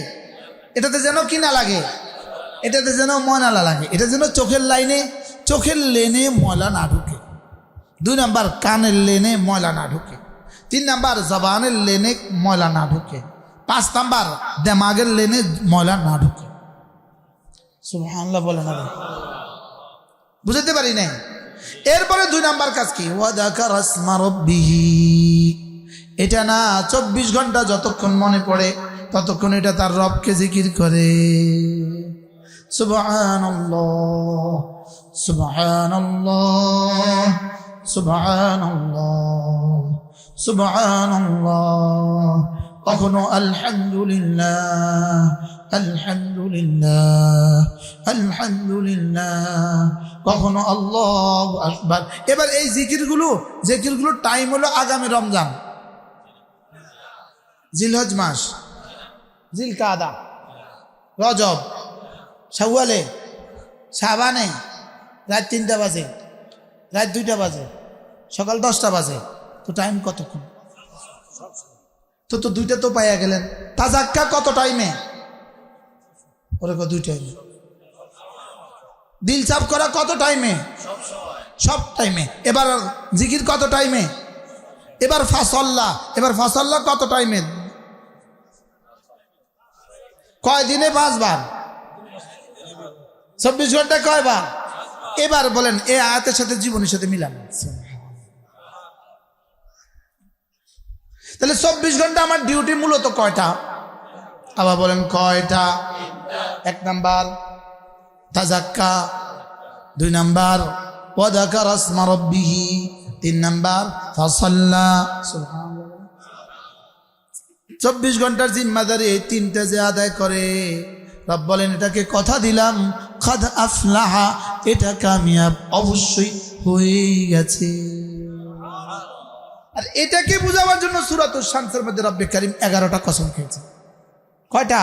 A: এটাতে যেন কি না লাগে, এটাতে যেন ময়লা না লাগে, এটা যেন চোখের লেনে ময়লা না ঢুকে। 2 নাম্বার কানের লেনে ময়লা না ঢুকে। 3 নাম্বার জবানের লেনে ময়লা না ঢুকে। 5 নাম্বার দেমাগের লেনে ময়লা না ঢুকে। সুবহানাল্লাহ বলেন। বুঝতে পারি নাই। এরপরে 2 নাম্বার কাজ কি? ওয়াযাকারা ইসমা রাব্বিহি। এটা না 24 ঘন্টা যতক্ষণ মনে পড়ে ততক্ষণ এটা তার রবকে জিকির করে। সুবহানাল্লাহ, সুবহানাল্লাহ, সুবহানাল্লাহ, সুবহানাল্লাহ। কখনো আলহামদুলিল্লাহ, আলহামদুলিল্লাহ, আলহামদুলিল্লাহ, কখনো আল্লাহু আকবার। এবার এই জিকিরগুলো টাইম হলো আগামী রমজান, জিলহজ মাস, জিলকাদা, রজব, শাওয়ালে, শাবানে, রাত 3টা বাজে, রাত 2টা বাজে, সকাল 10টা বাজে। তো টাইম কতক্ষণ? তো 2টা তো পাইয়া গেলেন। তাজাক্কা কত টাইমে? ওরে 2 টাইমে। দিল সাফ করা কত টাইমে? সব টাইমে। এবার জিকির কত টাইমে? এবার ফাসল্লা কত টাইমে? কয় দিনে 5 বার? 24 ঘন্টা কয়বার? এবার বলেন এই আয়াতের সাথে জীবনের সাথে মিলান। তাহলে 24 ঘন্টা আমার ডিউটি মূলত কয়টা? আবার বলেন কয়টা? 1 নাম্বার তাজাক্কা, 2 নাম্বার ওয়াযাকারা ইসমা রাব্বিহি, 3 নাম্বার ফাসাল্লা। সুবহানাল্লাহ। 24 ঘন্টার জিম্মাদারি এই 3টা যে আদায় করে, রব বলেন এটাকে কথা দিলাম কাদ আফলাহা, এটা কামিয়াব অবশ্যই হয়ে গেছে। আর এটাকে বোঝাবার জন্য সূরাতুশ শামসের মধ্যে রব্বে কারীম 11টা কসম খেয়েছে। কয়টা?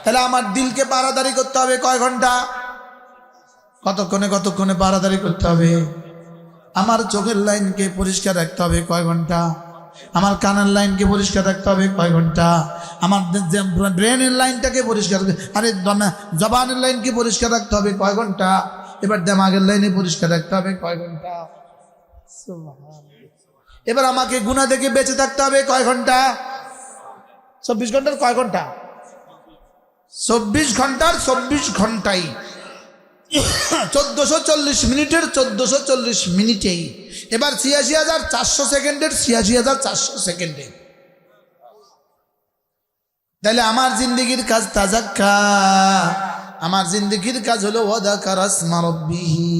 A: তাহলে আমার দিলকে পাহারাদারি করতে হবে কয় ঘন্টা? কতক্ষণে পাহারাদারি করতে হবে? আমার চোখের লাইনকে পরিষ্কার রাখতে হবে কয় ঘন্টা? আমার কানের লাইনকে পরিষ্কার রাখতে হবে কয় ঘন্টা? আমার ব্রেনের লাইনটাকে পরিষ্কার, আরে জবানের লাইনকে পরিষ্কার রাখতে হবে কয় ঘন্টা? এবার দেমাগের লাইনে পরিষ্কার রাখতে হবে কয় ঘন্টা? এবার আমাকে গুনাহ থেকে বেঁচে থাকতে হবে কয় ঘন্টা? 24 ঘন্টার কয় ঘন্টা? 24 ঘন্টার 24 ঘন্টাই 1440 মিনিটের 1440 মিনিটেই। এবার 86,400 সেকেন্ডের 86,400 সেকেন্ডে। তাহলে আমার জিন্দেগির কাজ তাজাক্কা, আমার জিন্দেগির কাজ হলো ওয়াযাকারা ইসমা রাব্বিহি।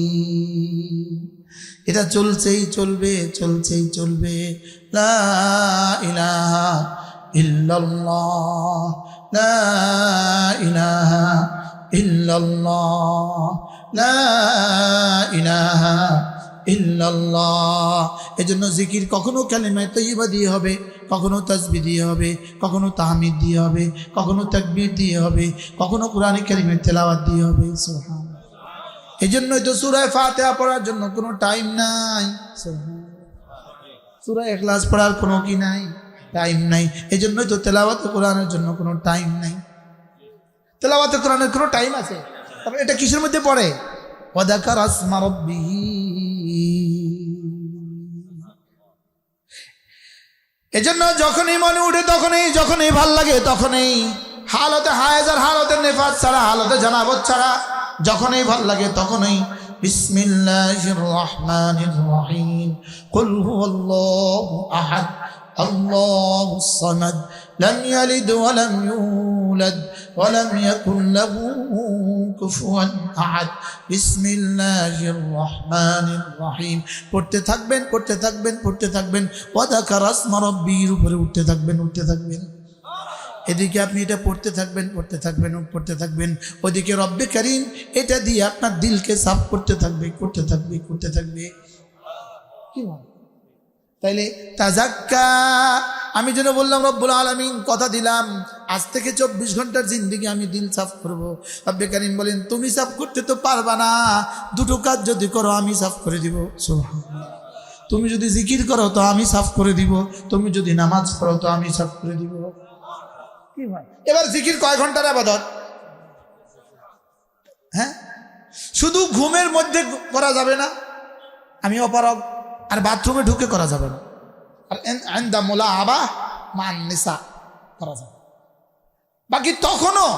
A: এটা চলছেই চলবে, চলছেই চলবে। লা ইলাহা ইল্লাল্লাহ, লা ইলাহা ইল্লাল্লাহ, লা ইলাহা ইল্লাল্লাহ। এজন্য জিকির কখনো কালিমায়ে তাইয়্যিবা দিয়ে হবে, কখনো তাসবিহ দিয়ে হবে, কখনো তাহমিদ দিয়ে হবে, কখনো তাকবীর দিয়ে হবে, কখনো কোরআনে কারিমের তেলাওয়াত দিয়ে হবে। সুবহানাল্লাহ। এজন্যই তো সূরা ফাতিহা পড়ার জন্য কোনো টাইম নাই, সূরা ইখলাস পড়ার কোনো কি নাই, টাইম নাই। এজন্যই তো তেলাওয়াত কোরআনের জন্য কোনো টাইম নাই। তেলাওয়াত কোরআনের কোনো টাইম আছে? তবে এটা কিসের মধ্যে পড়ে? ওয়াযাকারা ইসমা রাব্বিহি। এজন্য যখনই মনে উঠে তখনই, যখনই ভাল লাগে তখনই, হালতে হায়েজ আর হালতে নেফাস ছাড়া, হালতে জানাবত ছাড়া, যখনই ভাল লাগে তখনই বিসমিল্লাহির রহমানির রহিম, কুল হুয়াল্লাহু আহাদ, আল্লাহুস সামাদ, লাম ইয়ালিদ ওয়া লাম ইউলাদ ওয়া লাম ইয়াকুল লাহু কুফুয়ান আহাদ, বিসমিল্লাহির রহমানির রহিম। পড়তে থাকবেন, পড়তে থাকবেন, পড়তে থাকবেন। ওয়াযাকারা ইসমা রাব্বিহির উপরে উঠতে থাকবেন, উঠতে থাকবেন। এদিকে আপনি এটা পড়তে থাকবেন, পড়তে থাকবেন, পড়তে থাকবেন। ওদিকে রব্বে কারীম এটা দিয়ে আপনার দিলকে সাফ করতে থাকবে, করতে থাকবে, করতে থাকবে। কি বল? তাইলে তাজাক্কা, আমি যেন বললাম রব্বুল আলামিন কথা দিলাম আজ থেকে 24 ঘন্টার জিন্দেগি আমি দিল সাফ করব। রব্বে কারীম বলেন তুমি সাফ করতে তো পারবা না, দুটো কাজ যদি করো আমি সাফ করে দিব। সুবহানাল্লাহ। তুমি যদি জিকির করো তো আমি সাফ করে দিব, তুমি যদি নামাজ পড়ো তো আমি সাফ করে দিব। কি ভাই? এবার জিকির কয় ঘন্টার ইবাদত? হ্যাঁ, শুধু ঘুমের মধ্যে করা যাবে না, আমি অপারগ, আর বাথরুমে ঢুকে করা যাবে না, আর ইনদা মুলাআবা মান নিসা করা যাবে। বাকি তখনও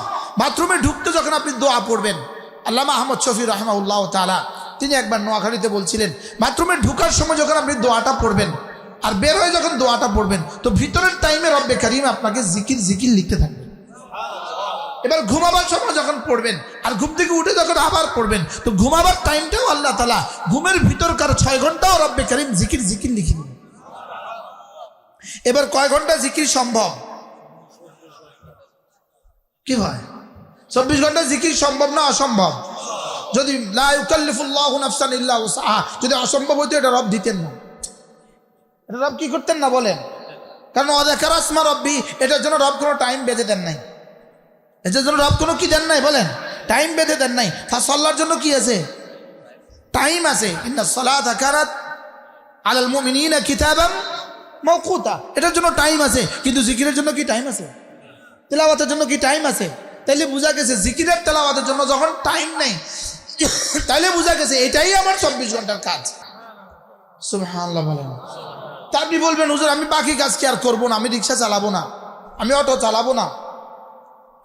A: বাথরুমে ঢুকতে যখন আপনি দোয়া পড়বেন, আল্লামা আহমদ শফি রাহিমাহুল্লাহ তাআলা তিনি একবার নোয়াখালীতে বলছিলেন, বাথরুমে ঢুকার সময় যখন আপনি দোয়াটা পড়বেন আর বের হয়ে যখন দোয়াটা পড়বেন, তো ভিতরের টাইমে রব্বে কারীম আপনাকে জিকির জিকির লিখতে থাকবেন। এবার ঘুমাবার সময় যখন পড়বেন আর ঘুম থেকে উঠে যখন আবার পড়বেন, তো ঘুমাবার টাইমটাও আল্লাহ তাআলা ঘুমের ভিতরকার 6 ঘন্টাও রব্বে কারীম জিকির জিকির লিখে দিবেন। এবার কয় ঘন্টা জিকির সম্ভব? কি ভাই, 24 ঘন্টা জিকির সম্ভব না অসম্ভব? যদি লা ইউকাল্লিফুল্লাহু নাফসান ইল্লা উসআহা, যদি অসম্ভব হতো এটা রব দিতেন না। এটা রব কি করতেন না বলেন? কারণ ওয়াযাকারা ইসমা রাব্বি, এটার জন্য রব কোনো টাইম বেঁধে দেন নাই। এটার জন্য রব কোনো কি দেন নাই বলেন? টাইম বেঁধে দেন নাই। সালার জন্য কি আছে? টাইম আছে। ইন্নাস সালাতা কানাত আলাল মুমিনিনা কিতাবাম মাওকুতা, এটার জন্য টাইম আছে। কিন্তু জিকিরের জন্য কি টাইম আছে? তেলাওয়াতের জন্য কি টাইম আছে? তাইলে বোঝা গেছে জিকিরের তেলাওয়াতের জন্য যখন টাইম নেই, তাইলে বোঝা গেছে এটাই আমার 24 ঘন্টার কাজ। সুবহানাল্লাহ বলেন। তা আপনি বলবেন হুজুর আমি বাকি কাজ কি আর করবো না, আমি রিক্সা চালাবো না, আমি অটো চালাবো না,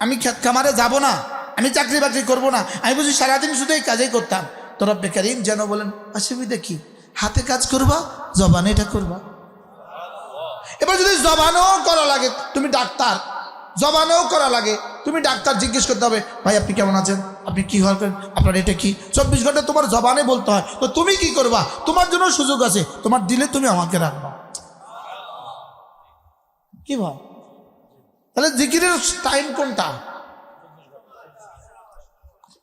A: আমি ক্ষেত খামারে যাবো না, আমি চাকরি বাকরি করবো না, আমি বুঝি সারাদিন শুধু এই কাজই করতাম। তো রব্বে কারীম যেন বলেন অসুবিধা কি, হাতে কাজ করবা, জবানে এটা করবা। এবার যদি জবানেও করা লাগে, তুমি ডাক্তার, জবানেও করা লাগে, তুমি ডাক্তার জিজ্ঞেস করতে হবে ভাই আপনি কেমন আছেন, আপনি কি করেন, আপনার এটা কি, 24 ঘন্টা তোমার জবানে বলতে হয়। তো তুমি কি করবা? তোমার জন্য সুযোগ আছে, তোমার দিলে তুমি আমাকে রাখবা। কি ভাই? তাহলে জিকিরের টাইম কোনটা?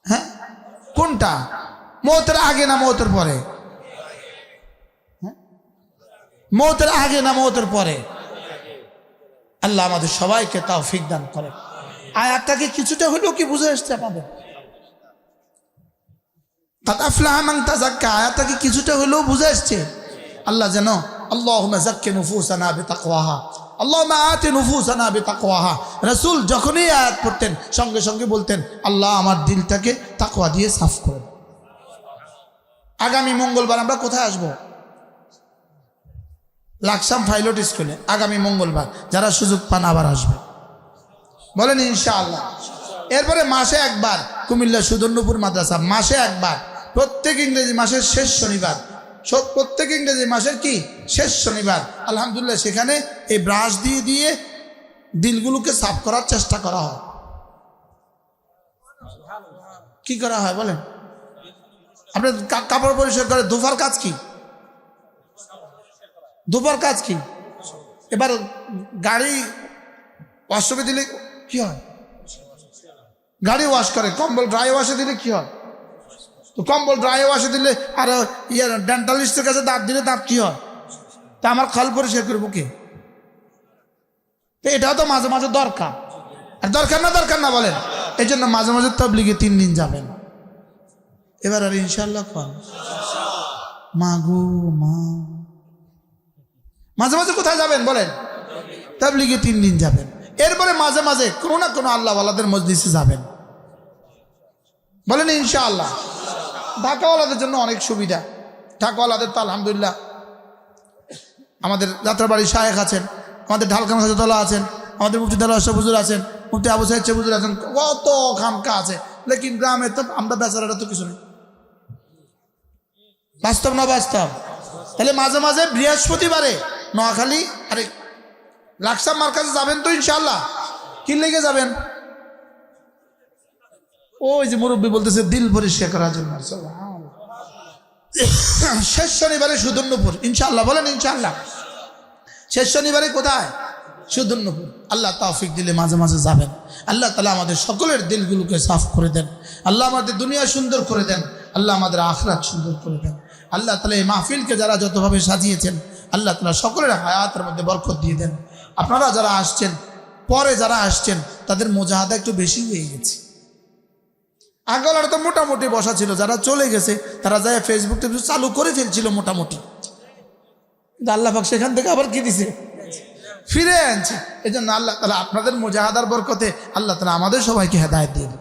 A: হ্যাঁ, কোনটা? মওতের আগে না মওতের পরে? মওতের আগে না মওতের পরে? আল্লাহ আমাদের সবাইকে তৌফিক দান করে। আয়াতটাকে কিছুটা হলেও কি বুঝে আসছে আপনাদের? কাদ আফলাহা মান তাযাক্কা, আয়াতটাকে কিছুটা হলেও বুঝে আসছে? আল্লাহ যেন আল্লাহুম্মা যাক্কি নুফুসানা বিতাকওয়াহা, আল্লাহুম্মা আতি নুফুসানা বিতাকওয়াহা। রাসূল যখনই আয়াত পড়তেন সঙ্গে সঙ্গে বলতেন আল্লাহ আমার দিলটাকে তাকওয়া দিয়ে সাফ করে। আগামী মঙ্গলবার আমরা কোথায় আসবো? লাকসাম পাইলট স্কুলে আগামী মঙ্গলবার। যারা সুযোগ পান আবার আসবে বলেন ইনশাআল্লাহ। এরপরে মাসে একবার কুমিল্লা সুদর্ণপুর মাদ্রাসা, মাসে একবার প্রত্যেক ইংরেজি মাসের শেষ শনিবার, প্রত্যেক ইংরেজি মাসের কি শেষ শনিবার আলহামদুলিল্লাহ সেখানে এই ব্রাশ দিয়ে দিয়ে দিলগুলোকে সাফ করার চেষ্টা করা হয়। কি করা হয় বলেন? আপনি কাপড় পরিষ্কার করে দুপার কাজ কি? দুপার কাজ কি? এবার গাড়ি ওয়াশরুমে দিলে কি হয়? গাড়ি ওয়াশ করে। কম্বল ড্রাই ওয়াশে দিলে কি হয়? তো কম্বল ড্রাই ওয়াশে দিলে আর ডেন্টালিস্টের কাছে দাঁত দিলে দাঁত কি হয়? তা আমার খাল পরিষ্কার করবো কে? তো এটাও তো মাঝে মাঝে দরকার। আর দরকার না বলেন? এই জন্য মাঝে মাঝে তাবলীগে 3 দিন যাবেন। এবার আর ইনশাল্লাহ কন মা গো মা। মাঝে মাঝে কোথায় যাবেন বলেন? তাবলীগে 3 দিন যাবেন। এরপরে মাঝে মাঝে কোনো না কোনো আল্লাহওয়ালাদের মজলিসে যাবেন। বলেন ইনশাআল্লাহ। ঢাকাওয়ালাদের জন্য অনেক সুবিধা। ঢাকাওয়ালাদের তো আলহামদুলিল্লাহ আমাদের যাত্রাবাড়ি শায়েখ আছেন, আমাদের ঢালখান হাজতলা আছেন, আমাদের মুফতি দাল আশরাফ হুজুর আছেন, মুফতি আবু সাইদ হুজুর আছেন, কত খানকা আছে। লেকিন গ্রামে তো আমরা বেচারাটা তো কিছু নেই। বাস্তব না বাস্তব? তাহলে মাঝে মাঝে বৃহস্পতিবারে নোয়াখালী আরে লাকসাম মার্কাজে যাবেন তো ইনশাআল্লাহ। কি লেগে যাবেন? ওই যে মুরব্বী বলতেছে দিল পরিষ্কার করার জন্য। শেষ শনিবারে সুদর্ণপুর ইনশাআল্লাহ। বলেন ইনশাআল্লাহ। শেষ শনিবারে কোথায়? সুদর্ণপুর। আল্লাহ তৌফিক দিলে মাঝে মাঝে যাবেন। আল্লাহ তাআলা আমাদের সকলের দিলগুলোকে সাফ করে দেন। আল্লাহ আমাদের দুনিয়া সুন্দর করে দেন। আল্লাহ আমাদের আখিরাত সুন্দর করে দেন। আল্লাহ তাআলা এই মাহফিলকে যারা যতভাবে সাজিয়েছেন আল্লাহ তাআলা সকলের হায়াতের মধ্যে বরকত দিয়ে দেন। আপনারা যারা আসছেন, পরে যারা আসছেন তাদের মুজাহাদা একটু বেশি হয়ে গেছে। আগলার তো মোটামুটি বসা ছিল, যারা চলে গেছে তারা যায় ফেসবুক চালু করে ফেলছিল মোটামুটি। আল্লাহ পাক সেখান থেকে আবার কি দিছে? ফিরে আনছে। এই জন্য আল্লাহ তাআলা আপনাদের মুজাহাদার বরকতে আল্লাহ তাআলা আমাদের সবাইকে হেদায়েত দিয়ে দেন।